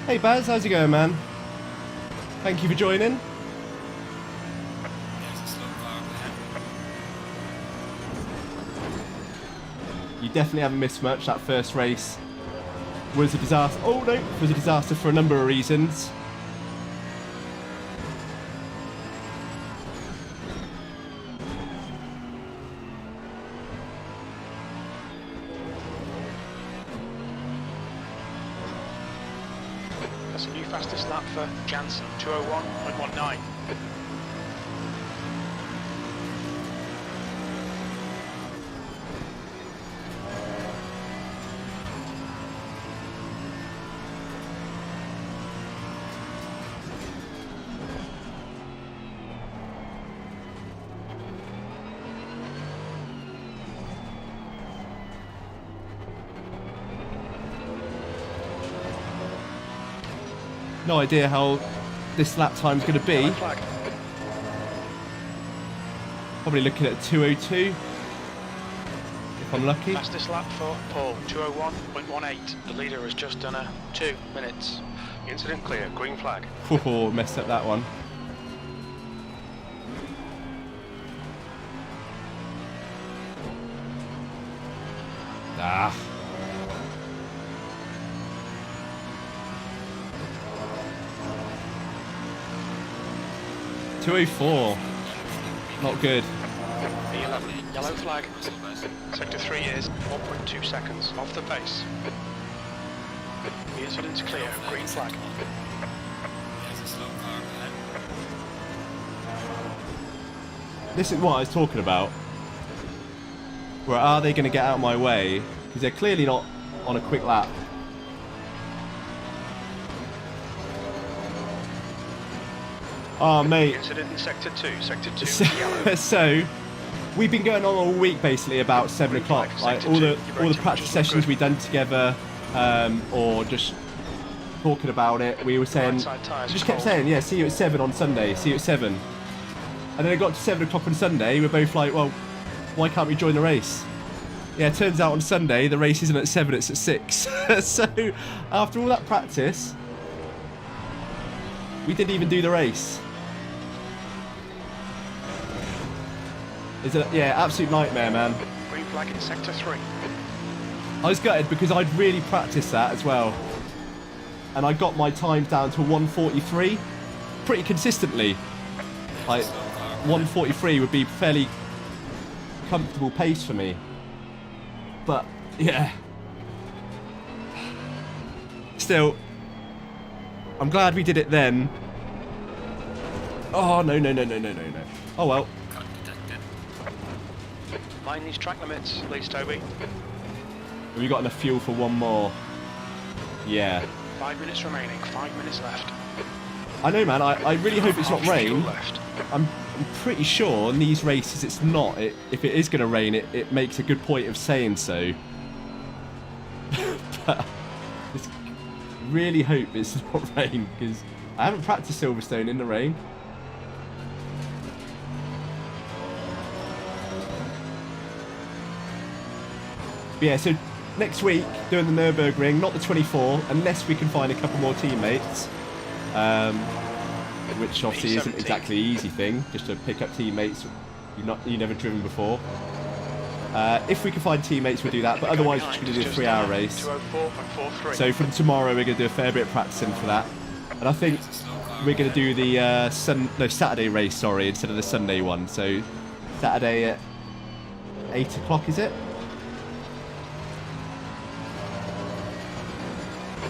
Hey Baz, how's it going, man? Thank you for joining. There's a slow car there. You definitely haven't missed much. That first race was a disaster. Oh no, it was a disaster for a number of reasons. That's a new fastest lap for Jansen, 2:01.19. No idea how this lap time's going to be. Yellow flag. Probably looking at 2:02 if I'm lucky. Fastest lap for Paul, 2:01.18. The leader has just done a 2 minutes. Incident clear, green flag. Oh, messed up that one. Ah. .204. Not good. Yellow flag. Sector 3 is 1.2 seconds off the pace. The incident's clear, green flag. There's a slow car ahead. This is what I was talking about. Where are they going to get out of my way? Because they're clearly not on a quick lap. Oh, mate. Incident in sector 2, yellow. So, we've been going on all week basically about 7 o'clock. Like all the practice sessions we've done together, or just talking about it. We were saying, just kept saying, yeah, see you at 7 on Sunday. See you at 7. And then it got to 7 o'clock on Sunday. We're both like, well, why can't we join the race? Yeah, it turns out on Sunday the race isn't at 7, it's at 6. So after all that practice, we didn't even do the race. It's a, yeah, absolute nightmare, man. Green flag in sector 3. I was gutted because I'd really practiced that as well. And I got my times down to 1:43 pretty consistently. Like 1:43 would be fairly comfortable pace for me. But yeah. Still, I'm glad we did it then. Oh no. Oh well. Mind these track limits, please, Toby. Have we got enough fuel for one more? Yeah. 5 minutes remaining, 5 minutes left. I know, man. I really hope it's not rain. Left. I'm pretty sure in these races it's not. If it is going to rain, it makes a good point of saying so. But I just really hope it's not rain because I haven't practiced Silverstone in the rain. But yeah, so next week doing the Nürburgring, not the 24, unless we can find a couple more teammates. Which obviously isn't exactly an easy thing, just to pick up teammates you've never driven before. If we can find teammates, we'll do that, but otherwise we're just going to do a 3-hour race. So from tomorrow we're going to do a fair bit of practicing for that. And I think we're going to do the Saturday race, sorry, instead of the Sunday one. So Saturday at 8 o'clock, is it?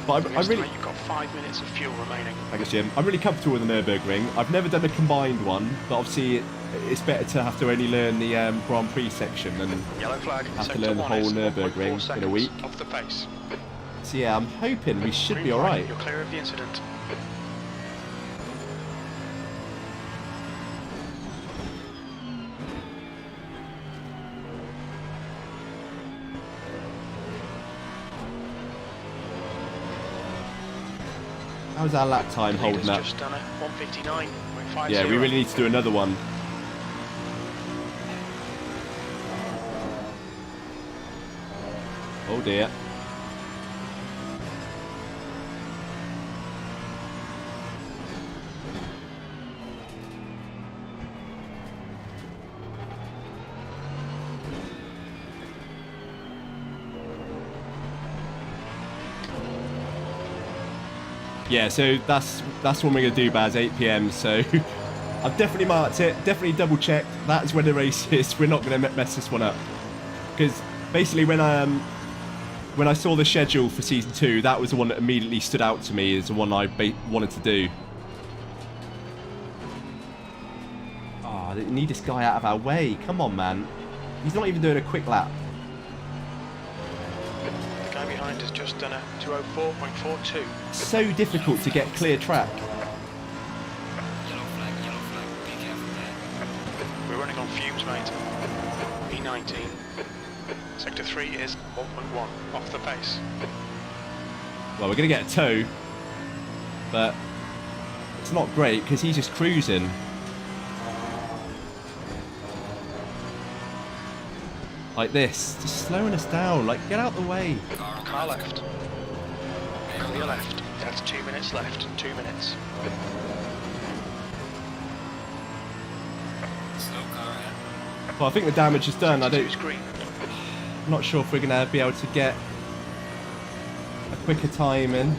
But I really... You've got 5 minutes of fuel remaining. Thanks, Jim. I'm really comfortable with the Nürburgring. I've never done a combined one, but obviously it's better to have to only learn the Grand Prix section than Yellow flag. have to learn the whole Nürburgring in a week. Off the pace. So yeah, I'm hoping we should be alright. You're clear of the incident. How's our lap time holding up? Just done a 1:59.50. Yeah, we really need to do another one. Oh dear. Yeah, so that's when we're going to do, Baz, 8 PM. So I've definitely marked it, definitely double checked. That's when the race is. We're not going to mess this one up. Because basically when I saw the schedule for Season 2, that was the one that immediately stood out to me as the one I wanted to do. Oh, they need this guy out of our way. Come on, man. He's not even doing a quick lap. The guy behind has just done a 2:04.42. So difficult to get clear track. Yellow flag, be careful there. We're running on fumes, mate. P19. Sector 3 is 1.1 off the pace. Well, we're going to get a tow. but it's not great because he's just cruising. Like this, just slowing us down. Like, get out the way. Car left. Clear left. That's 2 minutes left. 2 minutes. Slow car ahead. Well, I think the damage is done. I'm Green. not sure if we're gonna be able to get a quicker time in.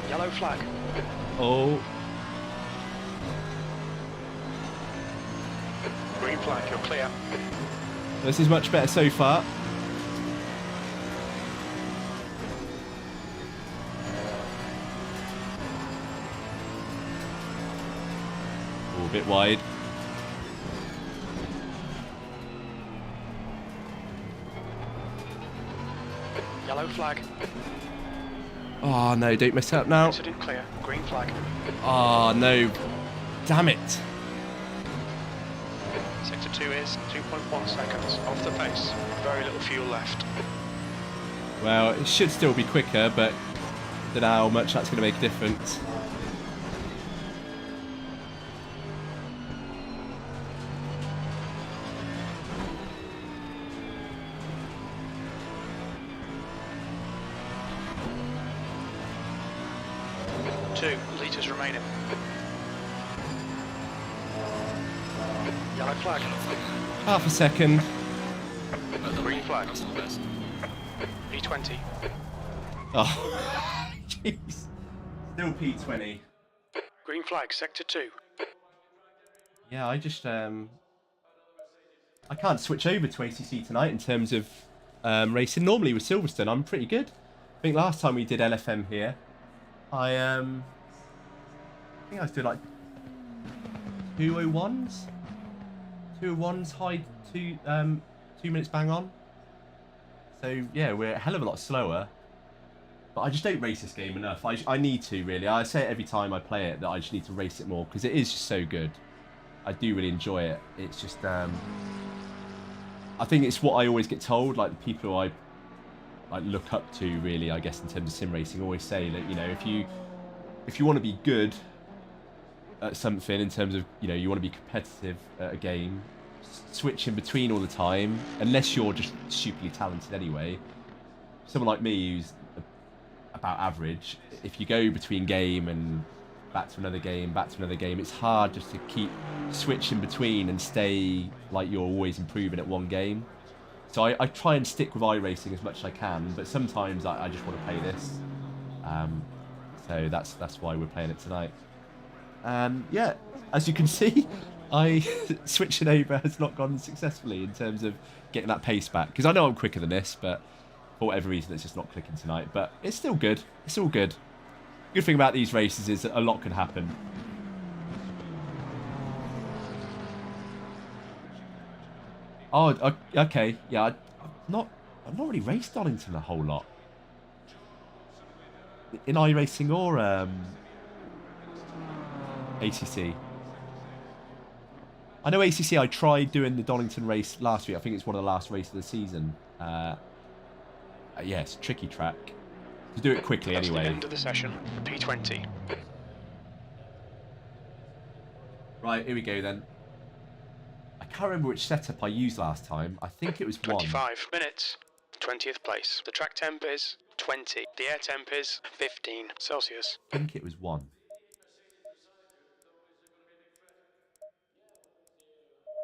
Yellow flag. Oh, Green flag, you're clear. this is much better so far. Oh, a bit wide. Yellow flag. Oh no, don't mess up now. Incident clear. Green flag. Oh no, damn it. Sector 2 is 2.1 seconds off the pace. Very little fuel left. Well, it should still be quicker, but I don't know how much that's going to make a difference. Two litres remaining. Yellow flag. Half a second. Green flag. P20. Oh, jeez. Still P20. Green flag, sector 2. Yeah, I just I can't switch over to ACC tonight in terms of racing. Normally with Silverstone, I'm pretty good. I think last time we did LFM here, I think I was doing like 201s, 201s high 2 minutes bang on. So yeah, we're a hell of a lot slower. But I just don't race this game enough. I need to, really. I say it every time I play it that I just need to race it more because it is just so good. I do really enjoy it. It's just I think it's what I always get told. Like the people who I like look up to, really, I guess in terms of sim racing, always say that, you know, if you want to be good at something, in terms of, you know, you want to be competitive at a game, switching between all the time, unless you're just stupidly talented anyway. Someone like me who's about average, if you go between game and back to another game, it's hard just to keep switching between and stay like you're always improving at one game. So I try and stick with iRacing as much as I can, but sometimes I just want to play this. So that's why we're playing it tonight. Yeah, as you can see, switching over has not gone successfully in terms of getting that pace back. Because I know I'm quicker than this, but for whatever reason, it's just not clicking tonight. But it's still good. It's all good. Good thing about these races is that a lot can happen. Oh, okay. Yeah, I've not really raced Donington a whole lot. In iRacing or ACC. I know ACC, I tried doing the Donington race last week. I think it's one of the last races of the season. Yeah, it's a tricky track. To do it quickly That's anyway. the end of the session. P20. Right, here we go then. I can't remember which setup I used last time. I think it was 25 minutes. 20th place. The track temp is 20. The air temp is 15 Celsius. I think it was 1.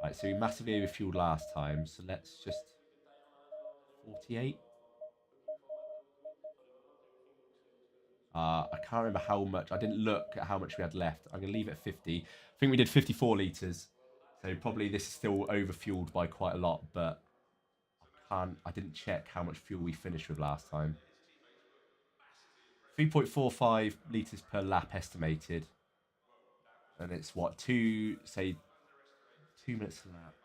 Right, so we massively overfueled last time, so let's just 48. I can't remember how much. I didn't look at how much we had left. I'm going to leave it at 50. I think we did 54 litres. So probably this is still overfueled by quite a lot, but I didn't check how much fuel we finished with last time. 3.45 litres per lap estimated. And it's what, 2 minutes a lap.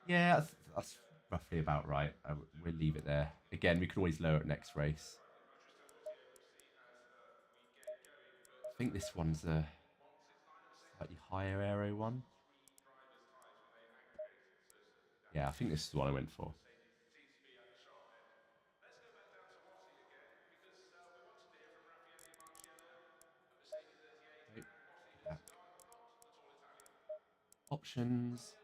Yeah, that's roughly about right. We'll leave it there. Again, we can always lower it next race. I think this one's a slightly higher aero one. Yeah, I think this is the one I went for. Nope. Back. Options.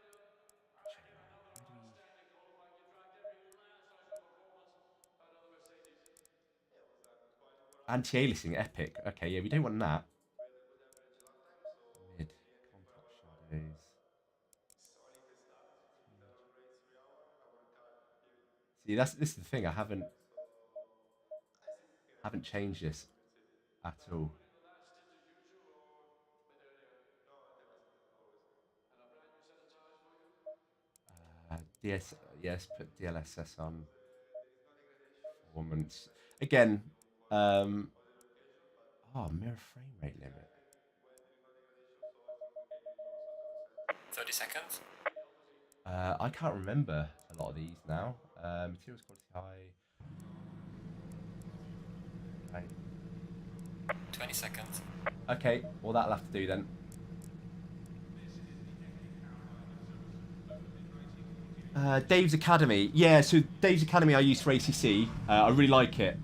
Anti-aliasing, epic. Okay, yeah, we don't want that. Mid, compact shadows. See, this is the thing. I haven't changed this at all. Yes, put DLSS on. Performance again. Mirror frame rate limit. 30 seconds. I can't remember a lot of these now. Materials quality high. Okay. 20 seconds. Okay, well that'll have to do then. Dave's Academy. Yeah, so Dave's Academy I use for ACC. I really like it.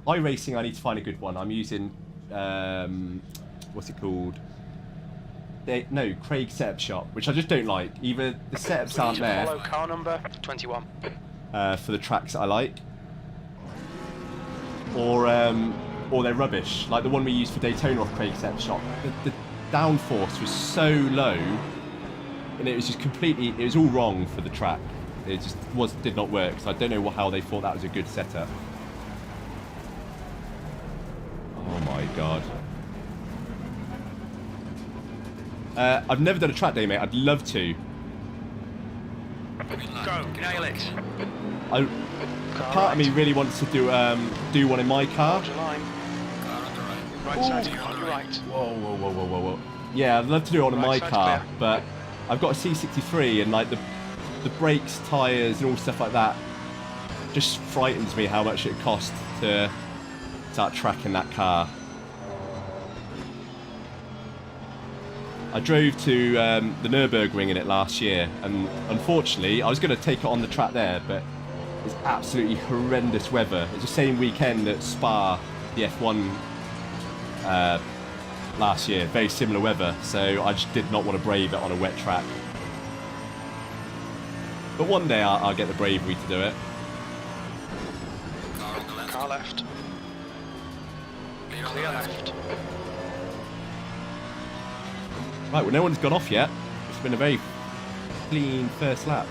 iRacing, I need to find a good one. I'm using, what's it called? Craig Setup Shop, which I just don't like. Either the setups aren't there. Follow car number 21. For the tracks that I like. Or they're rubbish. Like the one we used for Daytona off Craig Setup Shop. The downforce was so low. And it was just completely, it was all wrong for the track. It just did not work. So I don't know how they thought that was a good setup. Oh my god. I've never done a track day, mate. I'd love to. Go, nail it. Part of me really wants to do one in my car. Hold your line. Car on the right. Right side, on your right. Whoa. Yeah, I'd love to do it on my car, but I've got a C63 and like the brakes, tyres and all stuff like that just frightens me how much it costs to start tracking that car. I drove to the Nürburgring in it last year and unfortunately I was going to take it on the track there, but it's absolutely horrendous weather. It's the same weekend at Spa, the F1 last year, very similar weather, so I just did not want to brave it on a wet track. But one day I'll get the bravery to do it. Car on the left. Car left. Clear on the Clear left. left. Right, well no one's gone off yet. It's been a very clean first lap.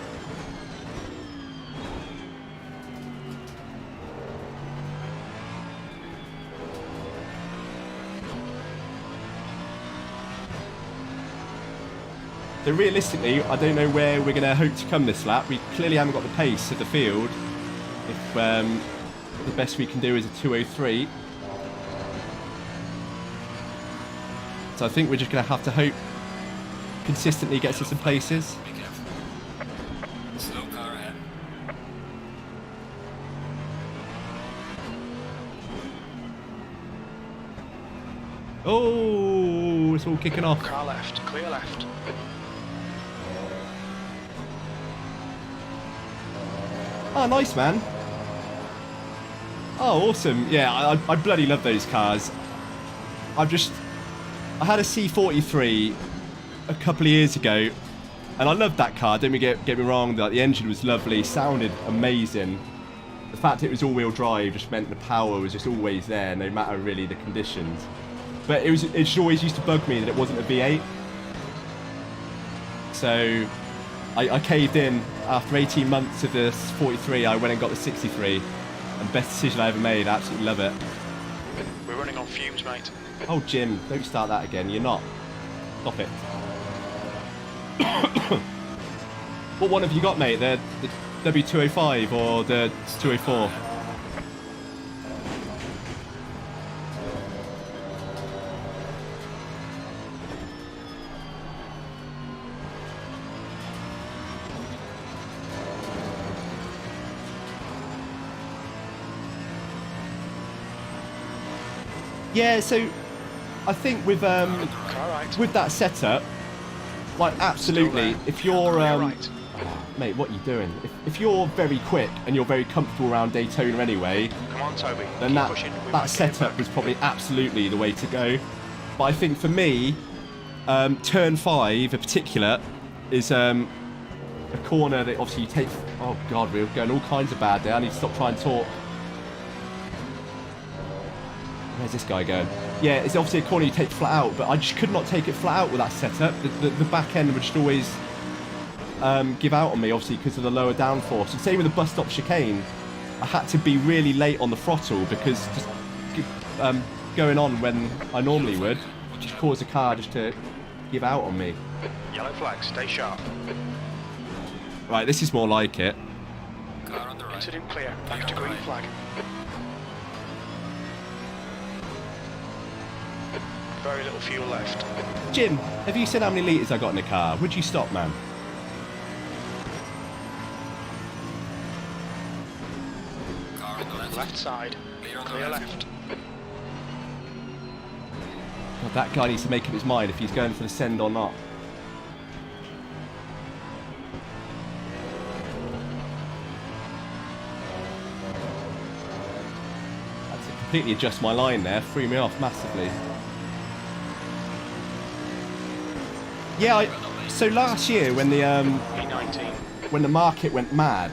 So realistically, I don't know where we're going to hope to come this lap. We clearly haven't got the pace of the field. If the best we can do is a 2:03. So I think we're just going to have to hope consistently gets us in places. Be careful. Slow car ahead. Oh, it's all kicking off. Car left. Clear left. Oh, nice, man. Oh, awesome. Yeah, I bloody love those cars. I had a C43 a couple of years ago, and I loved that car. Don't get me wrong, the engine was lovely, sounded amazing. The fact it was all-wheel drive just meant the power was just always there, no matter really the conditions. But it just always used to bug me that it wasn't a V8. So I caved in. After 18 months of the 43, I went and got the 63. And best decision I ever made. I absolutely love it. We're running on fumes, mate. Oh, Jim, don't start that again. You're not. Stop it. What one have you got, mate? The W205 or the 204? Yeah, so I think with that setup, like absolutely, if you're mate, what are you doing? If you're very quick and you're very comfortable around Daytona anyway, Come on, Toby. then that setup was probably absolutely the way to go. But I think for me, turn 5 in particular is a corner that obviously you take. Oh God, we're going all kinds of bad there. I need to stop trying to talk. Where's this guy going? Yeah, it's obviously a corner you take flat out, but I just could not take it flat out with that setup. The back end would just always give out on me, obviously, because of the lower downforce. And same with the bus stop chicane, I had to be really late on the throttle because just going on when I normally would just cause the car just to give out on me. Yellow flag, stay sharp. Right, this is more like it. Car on the right. Incident clear, back to green flag. Very little fuel left. Jim, have you seen how many litres I got in the car? Would you stop, man? Car on the left. Left side, Clear on the clear left. left. God, that guy needs to make up his mind if he's going for the send or not. That's to completely adjust my line there, threw me off massively. Yeah, so last year when the P19. when the market went mad,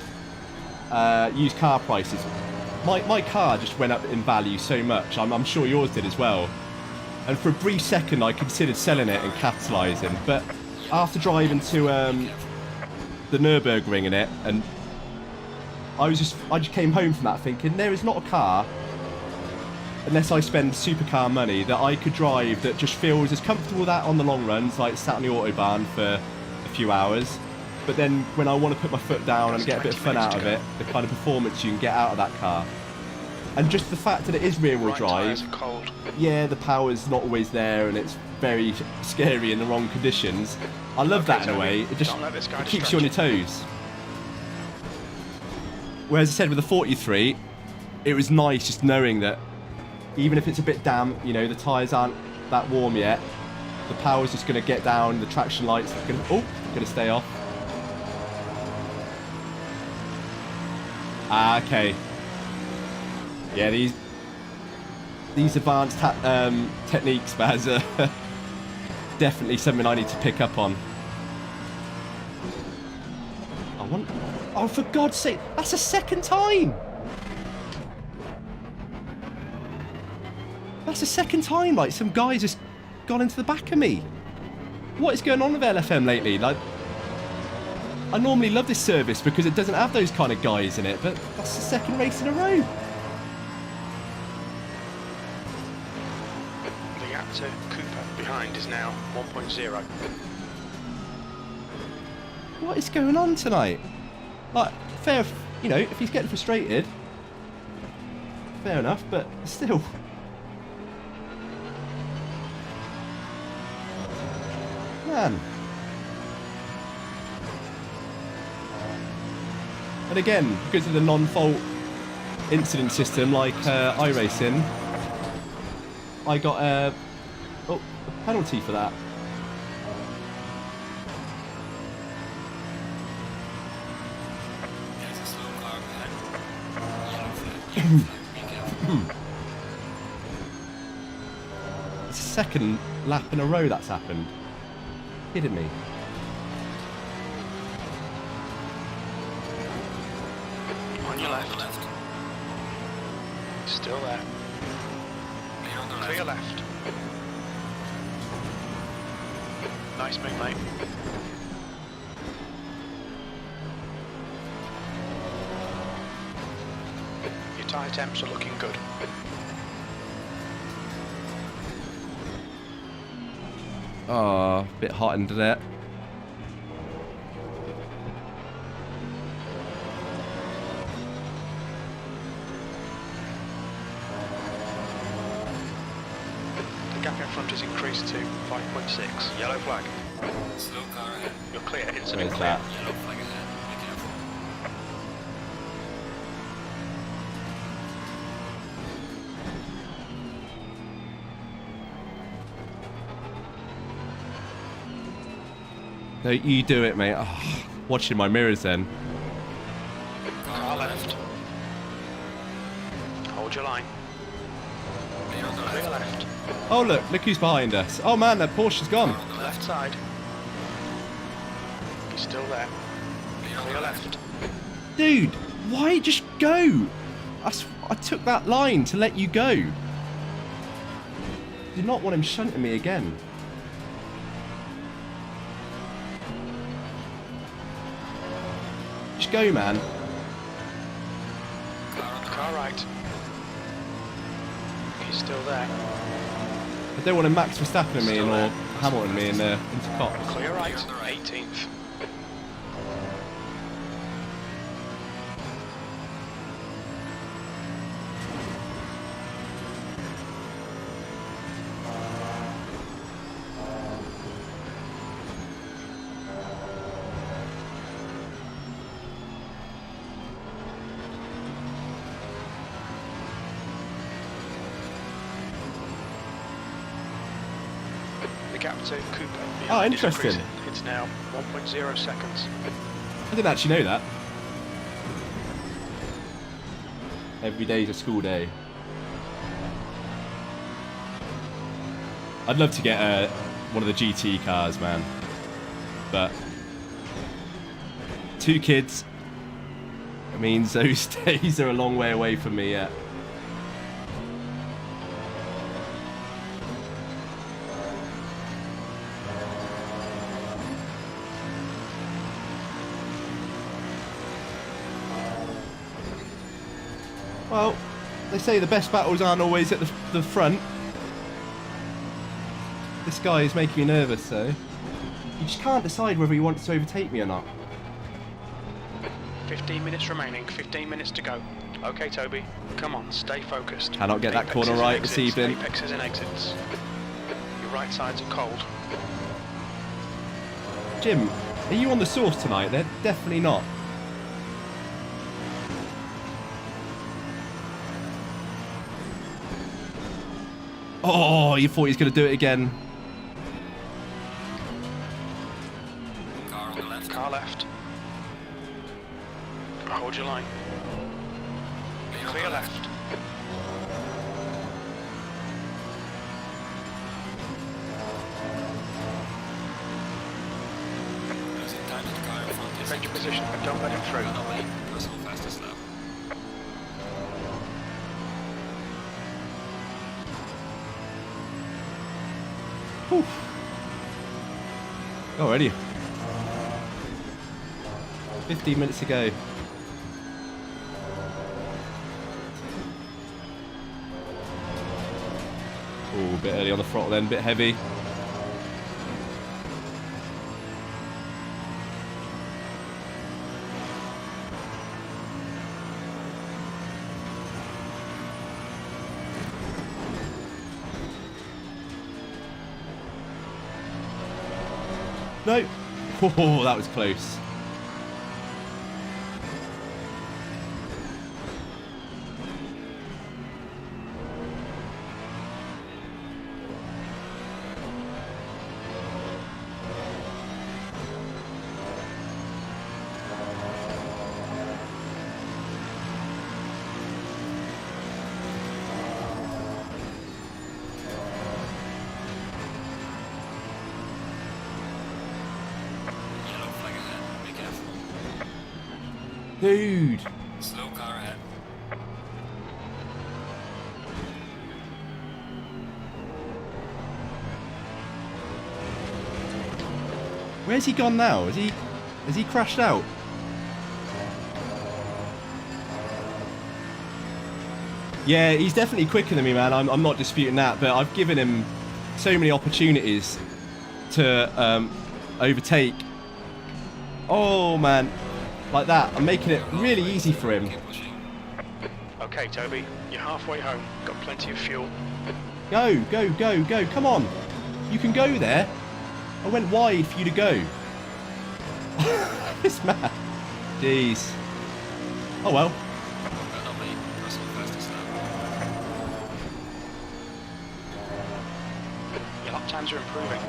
used car prices, my car just went up in value so much. I'm sure yours did as well. And for a brief second, I considered selling it and capitalising. But after driving to the Nürburgring in it, and I just came home from that thinking there is not a car, unless I spend supercar money, that I could drive that just feels as comfortable that on the long runs, like sat on the autobahn for a few hours. But then when I want to put my foot down and get a bit of fun out of it, the kind of performance you can get out of that car. And just the fact that it is rear-wheel drive, Cold. yeah, the power's not always there and it's very scary in the wrong conditions. I love that in a way. It just it keeps you on your toes. Whereas I said with the 43, it was nice just knowing that even if it's a bit damp, you know, the tyres aren't that warm yet, the power's just going to get down, the traction lights are going to stay off. Ah, okay. Yeah, these advanced techniques, Baz, are definitely something I need to pick up on. Oh, for God's sake, that's the second time! That's the second time, like, some guy just gone into the back of me. What is going on with LFM lately? Like, I normally love this service because it doesn't have those kind of guys in it, but that's the second race in a row. The gap to Cooper behind is now 1.0. What is going on tonight? Like, fair, you know, if he's getting frustrated, fair enough, but still. Man. And again, because of the non-fault incident system like iRacing, I got a penalty for that. There's a slow car behind. Yellow flag. Yellow flag. Be careful. It's the second lap in a row that's happened. Kidding me? On your left. Still there. Clear on the left. Clear left. Nice move, mate. Your tyre temps are looking good. Oh, a bit hot under that. The gap in front has increased to 5.6. Yellow flag. Slow car ahead. You're clear. Incident Where's clear. that? Yellow flag ahead. Be careful. No, you do it, mate. Oh, watching my mirrors then. Car left. Hold your line. Clear left. Oh, look who's behind us. Oh, man, that Porsche's gone. Left side. He's still there. Clear left. Dude, why just go? I took that line to let you go. Did not want him shunting me again. Just go, man. Car right. He's still there. I don't want to Max Verstappen me or Hamilton me into cops. Clear right. 18th. Gap to Cooper. Oh, interesting. It's now 1.0 seconds. I didn't actually know that. Every day's a school day. I'd love to get one of the GT cars, man. But 2 kids. It means those days are a long way away from me yet. Well, they say the best battles aren't always at the front. This guy is making me nervous, though. He just can't decide whether he wants to overtake me or not. 15 minutes remaining, 15 minutes to go. Okay, Toby, come on, stay focused. Cannot get that corner right this evening. Apexes and exits. Your right sides are cold. Jim, are you on the sauce tonight? They're definitely not. Oh, you thought he was going to do it again. Car on the left. Car left. Hold your line. Clear left. Losing time to the car in front. Defend your position, don't let him through. Personal fastest lap. Whew. Already. 15 minutes to go. Oh, a bit early on the throttle then, a bit heavy. No. Oh, that was close. Dude. Slow car ahead. Where's he gone now? Has he crashed out? Yeah, he's definitely quicker than me, man. I'm not disputing that, but I've given him so many opportunities to overtake. Oh, man. Like that. I'm making it really easy for him. Okay, Toby, you're halfway home. Got plenty of fuel. Go, go, go, go. Come on. You can go there. I went wide for you to go. This man. Jeez. Oh, well. Your lap times are improving.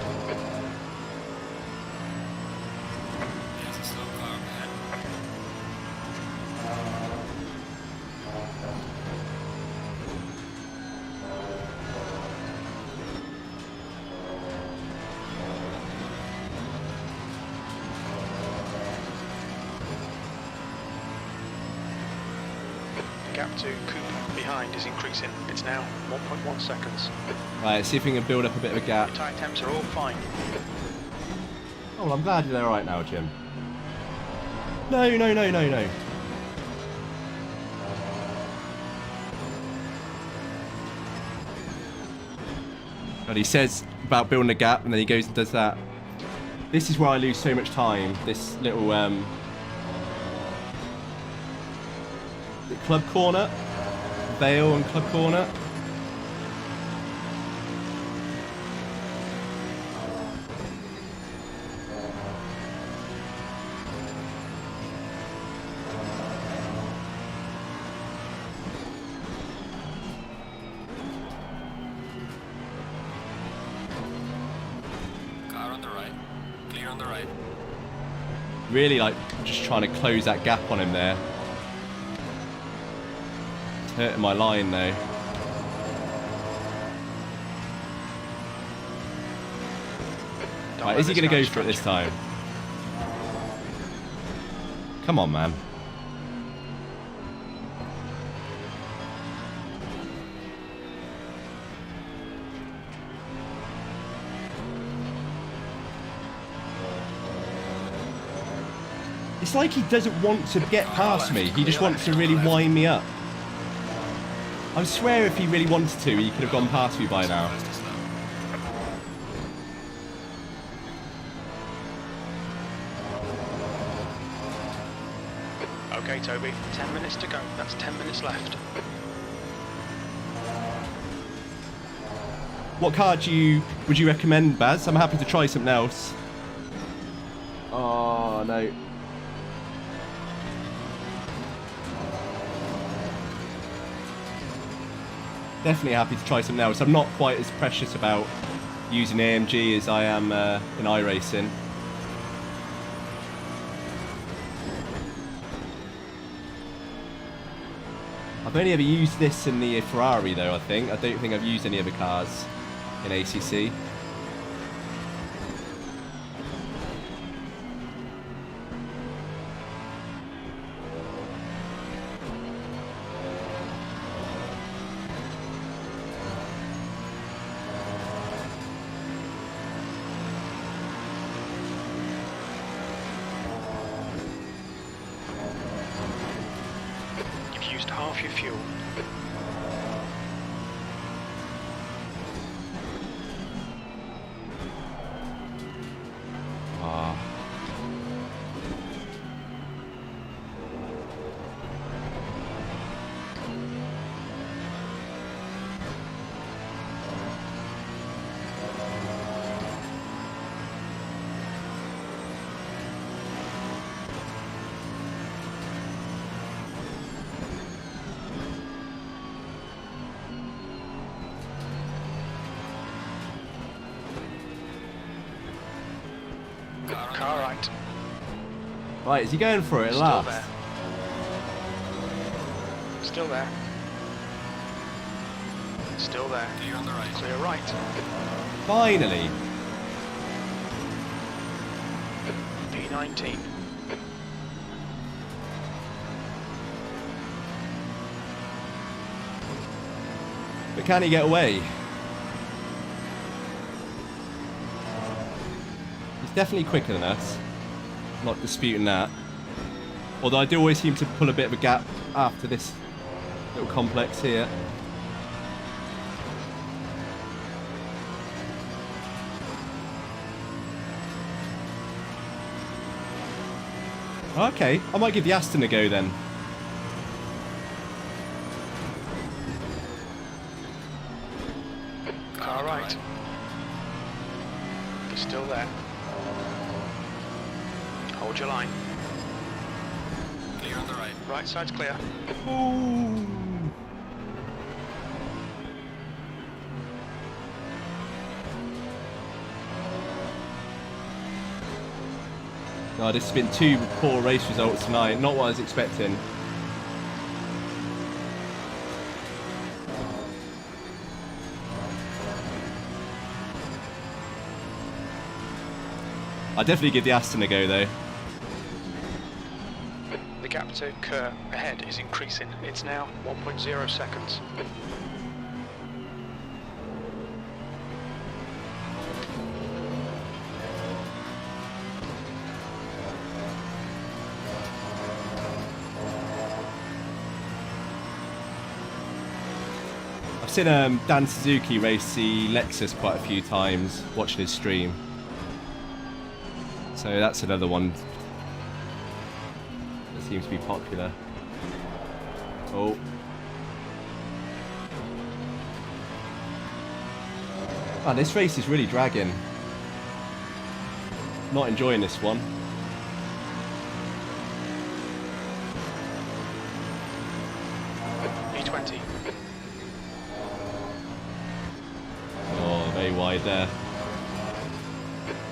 gap to Cooper behind is increasing. It's now 1.1 seconds. Right, let's see if we can build up a bit of a gap. Your tyre temps are all fine. Oh, well, I'm glad you're alright now, Jim. No, no, no, no, no. But he says about building a gap, and then he goes and does that. This is where I lose so much time. This little the club corner, Vale and club corner. Car on the right. Clear on the right. Really, like, just trying to close that gap on him there. It's hurting my line, though. Right, is he going to go for it this time? Come on, man. It's like he doesn't want to get past me. He just wants to really wind me up. I swear if he really wanted to, he could have gone past me by now. Okay, Toby, 10 minutes to go. That's 10 minutes left. What car would you recommend, Baz? I'm happy to try something else. Oh, no. Definitely happy to try something else. I'm not quite as precious about using AMG as I am in iRacing. I've only ever used this in the Ferrari though, I think. I don't think I've used any other cars in ACC. Used half your fuel. Car right. Right, is he going for it at Still last? there. Still there. Still there. Clear on the right. Clear right. Finally. P19. But can he get away? He's definitely quicker than us. Not disputing that. Although I do always seem to pull a bit of a gap after this little complex here. Okay, I might give the Aston a go then. Car right. You're still there. Hold your line. Clear on the right. Right side's clear. Ooh. Oh, this has been two poor race results tonight. Not what I was expecting. I'd definitely give the Aston a go though. The gap to Kerr ahead is increasing. It's now 1.0 seconds. I've seen Dan Suzuki race the Lexus quite a few times, watching his stream. So that's another one that seems to be popular. Oh. Man, this race is really dragging. Not enjoying this one. E20. Oh, very wide there.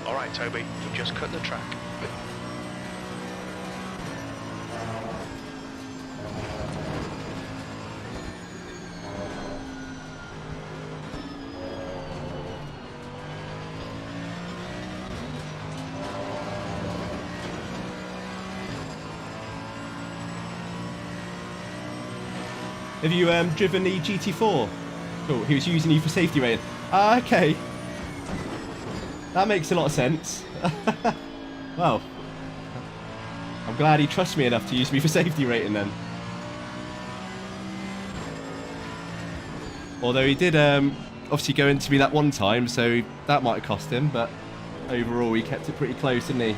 All right, Toby, you just cut the track. Have you driven the GT4? Cool, he was using you for safety rating. Ah, okay. That makes a lot of sense. Well, I'm glad he trusts me enough to use me for safety rating then. Although he did obviously go into me that one time, so that might have cost him, but overall he kept it pretty close, didn't he?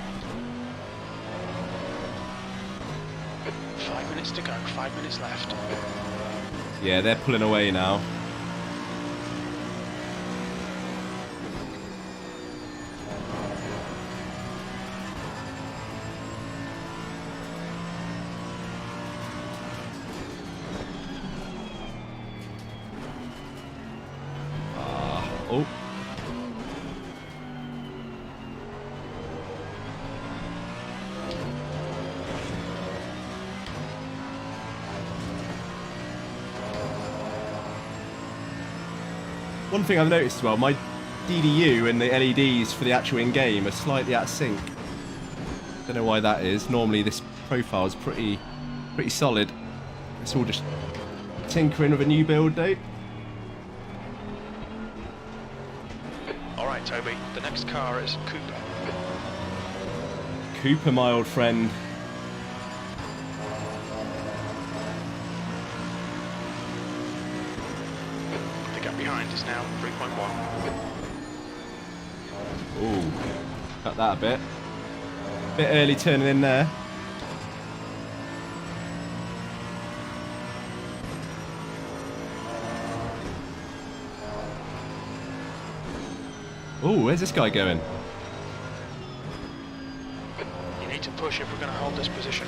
5 minutes to go, 5 minutes left. Yeah, they're pulling away now. Oh. One thing I've noticed as well, my DDU and the LEDs for the actual in-game are slightly out of sync. Don't know why that is. Normally this profile is pretty solid. It's all just tinkering with a new build though. All right, Toby, the next car is Cooper. Cooper, my old friend. The gap behind is now 3.1. Ooh, cut that a bit. Bit early turning in there. Ooh, where's this guy going? You need to push if we're going to hold this position.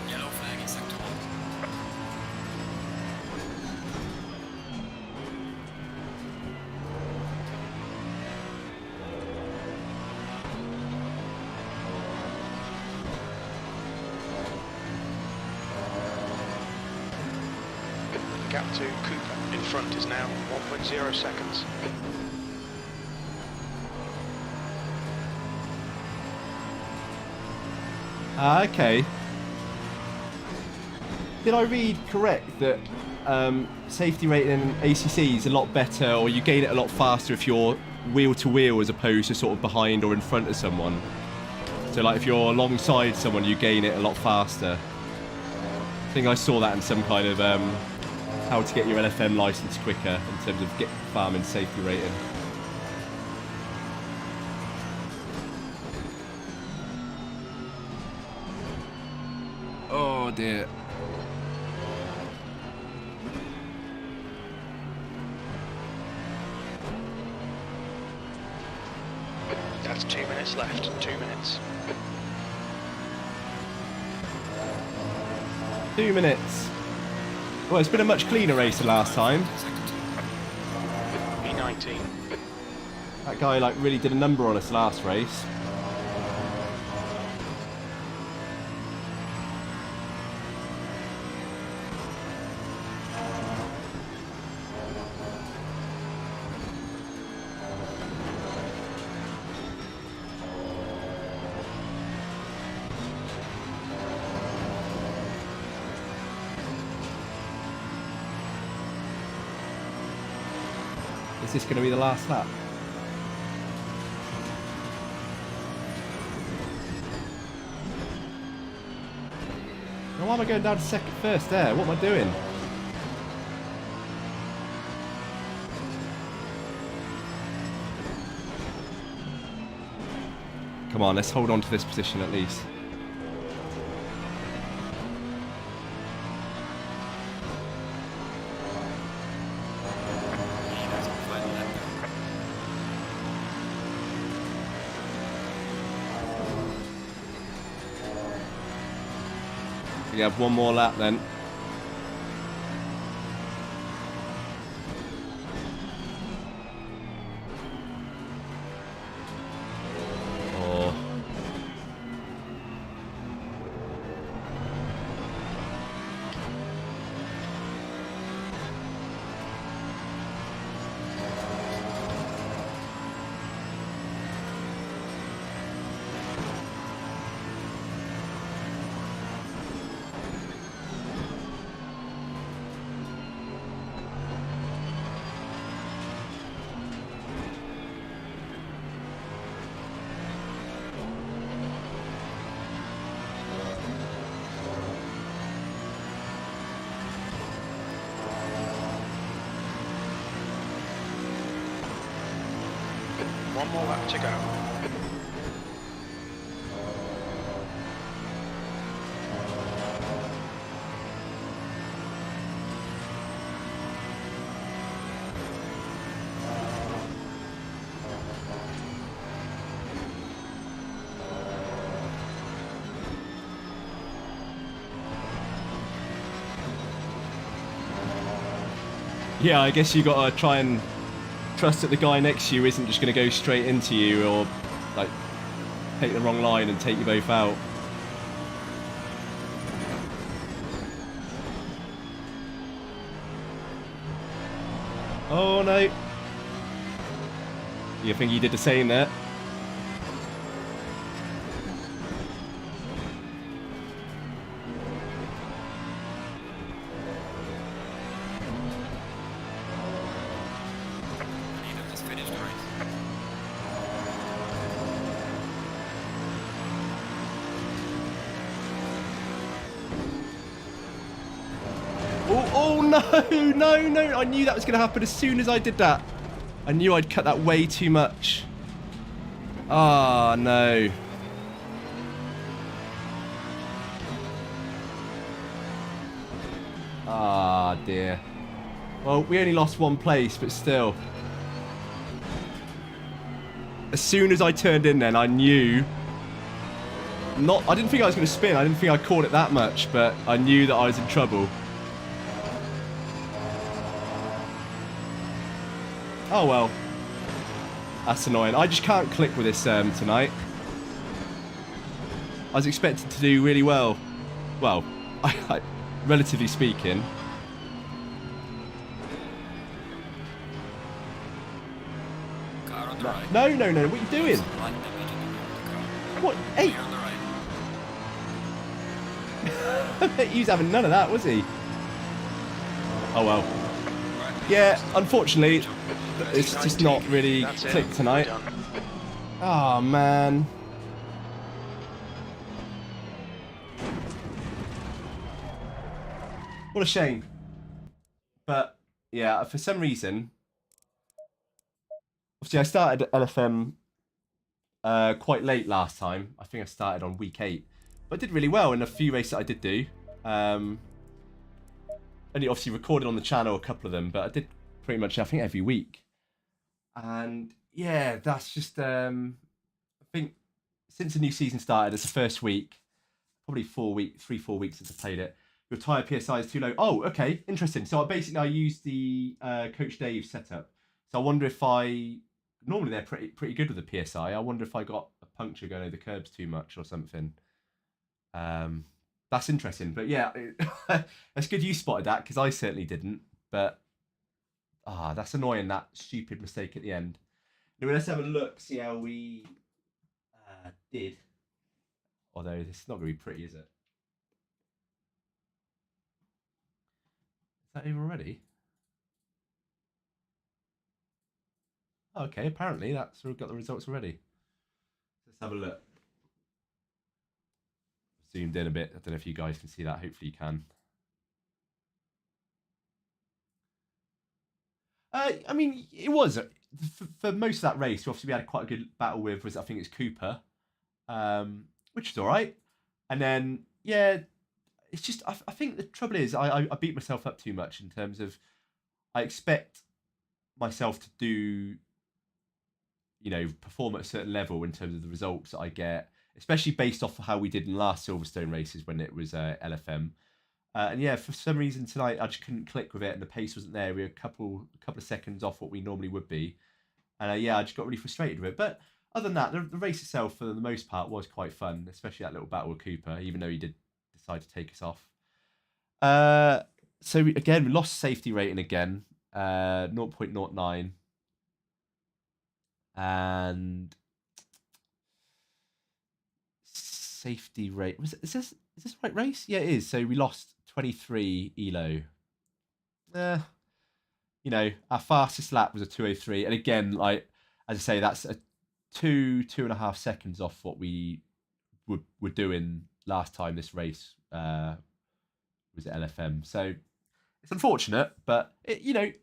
Yellow flag in sector 1. The gap to Cooper in front is now 1.0 seconds. Ah, okay. Did I read correct that safety rating in ACC is a lot better, or you gain it a lot faster if you're wheel to wheel as opposed to sort of behind or in front of someone? So like if you're alongside someone, you gain it a lot faster. I think I saw that in some kind of how to get your LFM license quicker in terms of farming safety rating. Oh dear. That's 2 minutes left, 2 minutes. 2 minutes. Well, it's been a much cleaner race than last time. Sector 2. E19. That guy like really did a number on us last race. Is this going to be the last lap? Why am I going down to second first there? What am I doing? Come on, let's hold on to this position at least. We have one more lap then. Oh. One more lap to go. Yeah, I guess you gotta try and trust that the guy next to you isn't just going to go straight into you or like take the wrong line and take you both out. Oh no. You think you did the same there? Oh no, I knew that was going to happen as soon as I did that. I knew I'd cut that way too much. Ah, no. Ah, dear. Well, we only lost one place, but still. As soon as I turned in then, I knew... I didn't think I was going to spin. I didn't think I caught it that much, but I knew that I was in trouble. Oh well, that's annoying. I just can't click with this tonight. I was expected to do really well. Well, relatively speaking. Car on the right. No, what are you doing? What? Hey! I bet he was having none of that, was he? Oh well. Yeah, unfortunately, it's just not really clicked tonight. Oh man. What a shame. But yeah, for some reason, obviously I started LFM quite late last time. I think I started on week 8. But I did really well in a few races that I did do. Only obviously recorded on the channel a couple of them, but I did pretty much, I think, every week. And yeah, that's just, I think since the new season started, it's the first week, probably 4 weeks, 3-4 weeks since I played it. Your tyre PSI is too low. Oh, okay, interesting. So I used the Coach Dave setup. So I wonder if I normally they're pretty good with the PSI. I wonder if I got a puncture going over the curbs too much or something. That's interesting. But yeah, that's good you spotted that because I certainly didn't. But that's annoying, that stupid mistake at the end. Anyway, let's have a look, see how we did. Although it's not going to be pretty, is it? Is that over already? Okay, apparently that's got the results already. Let's have a look. Zoomed in a bit. I don't know if you guys can see that. Hopefully you can. I mean, it was for most of that race. Obviously, we had quite a good battle with, I think it's Cooper, which is all right. And then yeah, it's just I think the trouble is I beat myself up too much in terms of I expect myself to do, perform at a certain level in terms of the results that I get, especially based off of how we did in last Silverstone races when it was LFM. And yeah, for some reason tonight I just couldn't click with it, and the pace wasn't there. We were a couple of seconds off what we normally would be, and yeah, I just got really frustrated with it. But other than that, the race itself, for the most part, was quite fun, especially that little battle with Cooper, even though he did decide to take us off. So again, we lost safety rating again, 0.09, and safety rate is this the right race? Yeah, it is. So we lost 23 elo. Our fastest lap was a 2:03, and again, like as I say, that's a 2.5 seconds off what we were doing last time this race was at LFM. So it's unfortunate, but you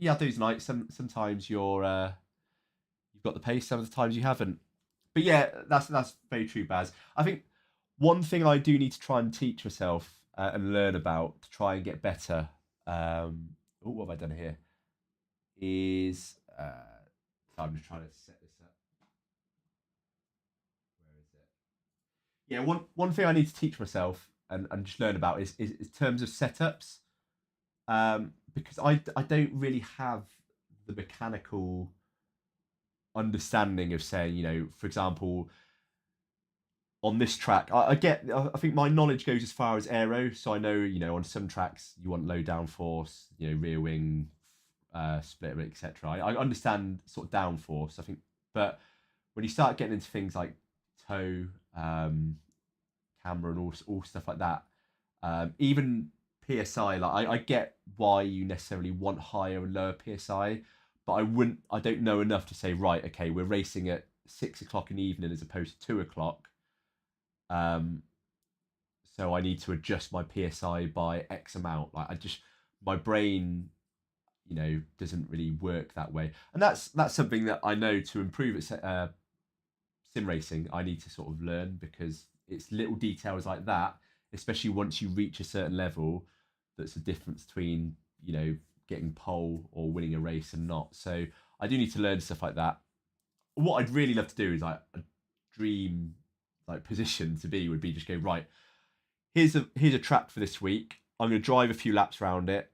have those nights. Sometimes you've got the pace, some of the times you haven't. But yeah, that's very true, Baz. I think one thing I do need to try and teach myself and learn about to try and get better. What have I done here? Is so I'm just trying to set this up. Where is it? Yeah, one thing I need to teach myself and just learn about is terms of setups, because I don't really have the mechanical understanding of saying, for example, on this track, I think my knowledge goes as far as aero, so I know, on some tracks you want low downforce, rear wing, split, etc. I understand sort of downforce, I think, but when you start getting into things like toe, camera, and all stuff like that, even PSI, like I get why you necessarily want higher and lower PSI, but I don't know enough to say, right, okay, we're racing at 6 o'clock in the evening as opposed to 2 o'clock. So I need to adjust my PSI by X amount. Like my brain, doesn't really work that way. And that's something that I know to improve at sim racing, I need to sort of learn, because it's little details like that, especially once you reach a certain level, that's the difference between, getting pole or winning a race and not. So I do need to learn stuff like that. What I'd really love to do is like a dream position to be would be just go, right, here's a track for this week. I'm going to drive a few laps around it.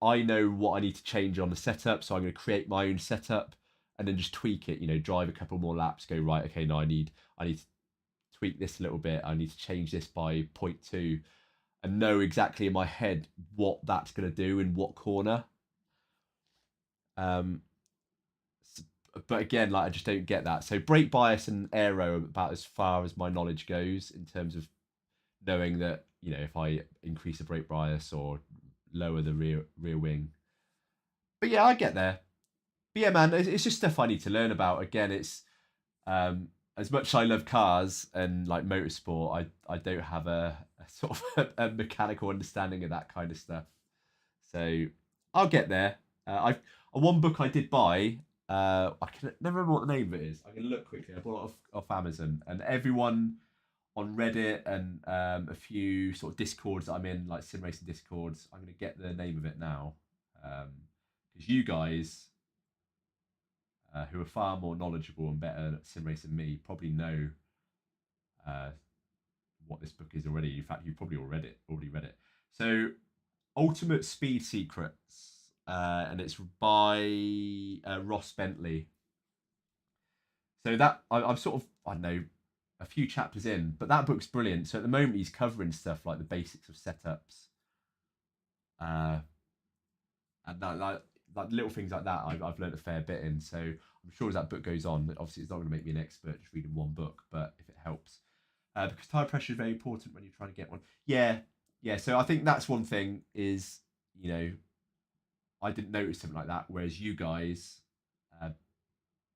I know what I need to change on the setup, so I'm going to create my own setup and then just tweak it. Drive a couple more laps. Go, right, okay, now I need to tweak this a little bit. I need to change this by 0.2, and know exactly in my head what that's going to do in what corner. But again, I just don't get that. So brake bias and aero are about as far as my knowledge goes in terms of knowing that, if I increase the brake bias or lower the rear wing. But yeah, I get there. But yeah, man, it's just stuff I need to learn about. Again, it's as much as I love cars and like motorsport, I don't have a sort of a mechanical understanding of that kind of stuff. So I'll get there. One book I did buy, I can never remember what the name of it is. I can look quickly. I bought it off Amazon, and everyone on Reddit and a few sort of discords that I'm in, like sim racing discords, I'm going to get the name of it now, because you guys, who are far more knowledgeable and better at sim racing than me, probably know what this book is already. In fact, you've probably already read it. So, Ultimate Speed Secrets, and it's by Ross Bentley. So that I'm sort of, I don't know, a few chapters in, but that book's brilliant. So at the moment he's covering stuff like the basics of setups, and that like little things like that. I've learned a fair bit in. So I'm sure as that book goes on, obviously it's not going to make me an expert just reading one book, but if it helps, because tire pressure is very important when you're trying to get one. Yeah. So I think that's one thing is, you know, I didn't notice something like that, whereas you guys,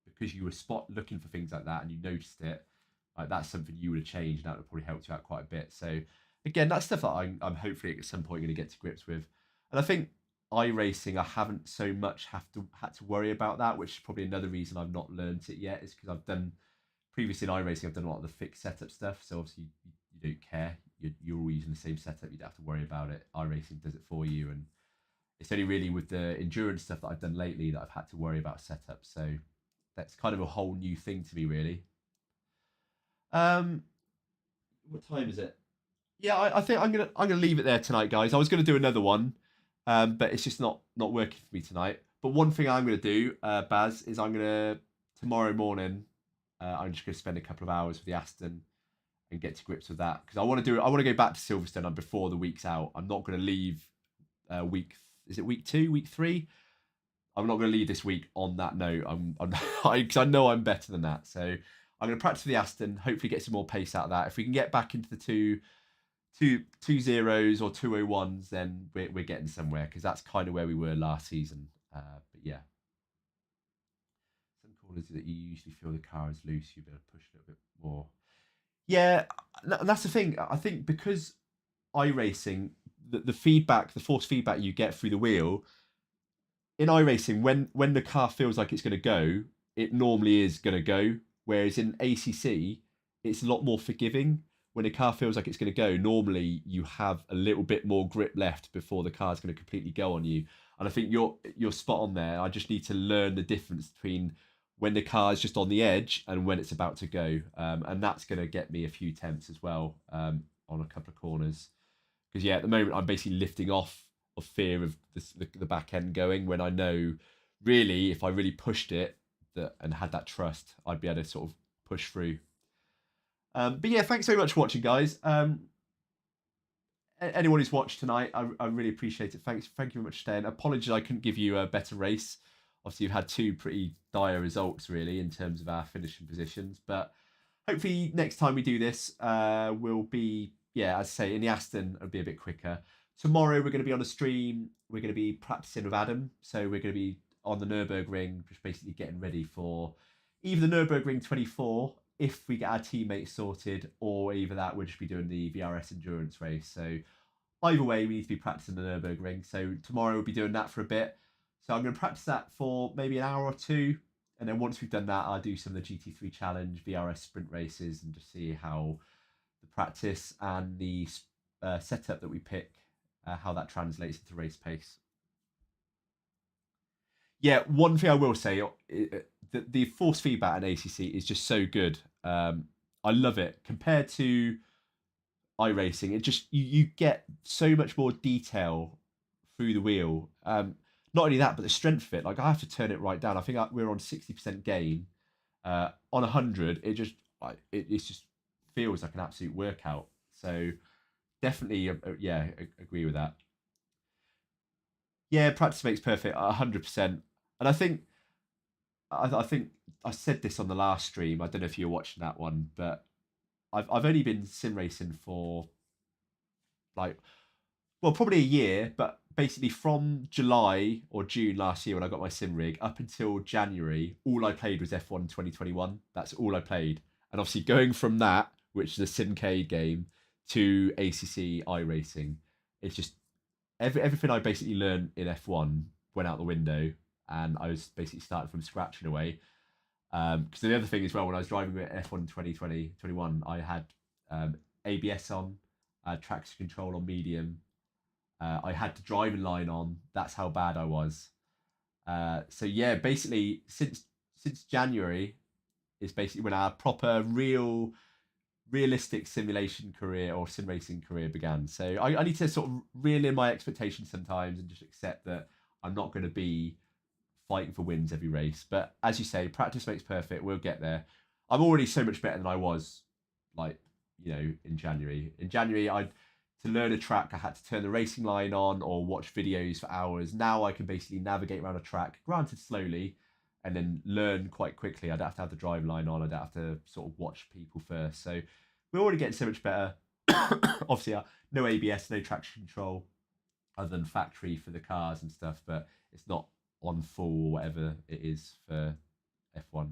because you were looking for things like that and you noticed it, like that's something you would have changed. And that would probably helped you out quite a bit. So again, that's stuff that I'm hopefully at some point going to get to grips with. And I think iRacing, I haven't so much had to worry about that, which is probably another reason I've not learned it yet, is because I've done previously in iRacing, I've done a lot of the fixed setup stuff. So obviously you don't care. You're all using the same setup. You don't have to worry about it. iRacing does it for you. And it's only really with the endurance stuff that I've done lately that I've had to worry about setup. So that's kind of a whole new thing to me, really. What time is it? Yeah, I think I'm gonna leave it there tonight, guys. I was gonna do another one, but it's just not working for me tonight. But one thing I'm gonna do, Baz, is tomorrow morning, I'm just gonna spend a couple of hours with the Aston and get to grips with that, because I want to go back to Silverstone before the week's out. I'm not gonna leave week 2, week 3. I'm not going to leave this week on that note. Because I know I'm better than that. So I'm going to practice with the Aston, hopefully get some more pace out of that. If we can get back into the two zeros or 201s, then we're getting somewhere, because that's kind of where we were last season. But yeah. Some corners that you usually feel the car is loose, you better push a little bit more. Yeah, that's the thing. I think because iRacing, the feedback, the force feedback you get through the wheel, in iRacing, when the car feels like it's going to go, it normally is going to go. Whereas in ACC, it's a lot more forgiving. When a car feels like it's going to go, normally you have a little bit more grip left before the car's going to completely go on you. And I think you're spot on there. I just need to learn the difference between when the car is just on the edge and when it's about to go. And that's going to get me a few temps as well, on a couple of corners. Because yeah, at the moment I'm basically lifting off of fear of the back end going, when I know really if I really pushed it and had that trust, I'd be able to sort of push through. But yeah, thanks so much for watching, guys. Anyone who's watched tonight, I really appreciate it. Thank you very much for staying. Apologies I couldn't give you a better race. Obviously you've had 2 pretty dire results really in terms of our finishing positions, but hopefully next time we do this, we'll be, yeah, as I say, in the Aston it'll be a bit quicker. Tomorrow we're going to be on a stream. We're going to be practicing with Adam. So we're going to be on the Nürburgring, just basically getting ready for either the Nürburgring 24, if we get our teammates sorted, or either that we'll just be doing the VRS endurance race. So either way, we need to be practicing the Nürburgring. So tomorrow we'll be doing that for a bit. So I'm going to practice that for maybe an hour or 2. And then once we've done that, I'll do some of the GT3 Challenge, VRS sprint races, and just see how the practice and the setup that we pick, how that translates into race pace. Yeah, one thing I will say, the force feedback in ACC is just so good. I love it. Compared to iRacing, it just you get so much more detail through the wheel. Not only that, but the strength of it. Like I have to turn it right down. I think we're on 60% gain. On 100, it just feels like an absolute workout. So definitely, yeah, agree with that. Yeah, practice makes perfect, 100%. And I think I said this on the last stream. I don't know if you're watching that one, but I've only been sim racing for probably a year, but basically from July or June last year when I got my sim rig up until January, all I played was F1 2021. That's all I played. And obviously going from that, which is a simcade game, to ACC iRacing, it's just everything I basically learned in F1 went out the window, and I was basically starting from scratch in a way. Because the other thing as well, when I was driving with F1 2021, I had ABS on, traction control on medium. I had the driving line on. That's how bad I was. So yeah, basically since January is basically when our proper realistic simulation career or sim racing career began. So I need to sort of reel in my expectations sometimes and just accept that I'm not going to be fighting for wins every race. But as you say, practice makes perfect. We'll get there. I'm already so much better than I was, like, you know, in January. In January, to learn a track, I had to turn the racing line on or watch videos for hours. Now I can basically navigate around a track, granted slowly, and then learn quite quickly. I don't have to have the drive line on. I don't have to sort of watch people first. So we're already getting so much better. Obviously, no ABS, no traction control, other than factory for the cars and stuff, but it's not on full or whatever it is for F1. But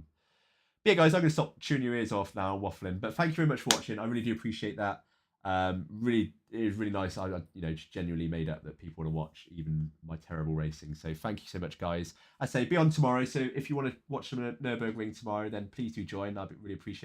yeah, guys, I'm going to stop chewing your ears off now, waffling. But thank you very much for watching. I really do appreciate that. Really, it was really nice. I just genuinely made up that people want to watch even my terrible racing. So thank you so much, guys. I say be on tomorrow. So if you want to watch some Nürburgring tomorrow, then please do join. I'd really appreciate it.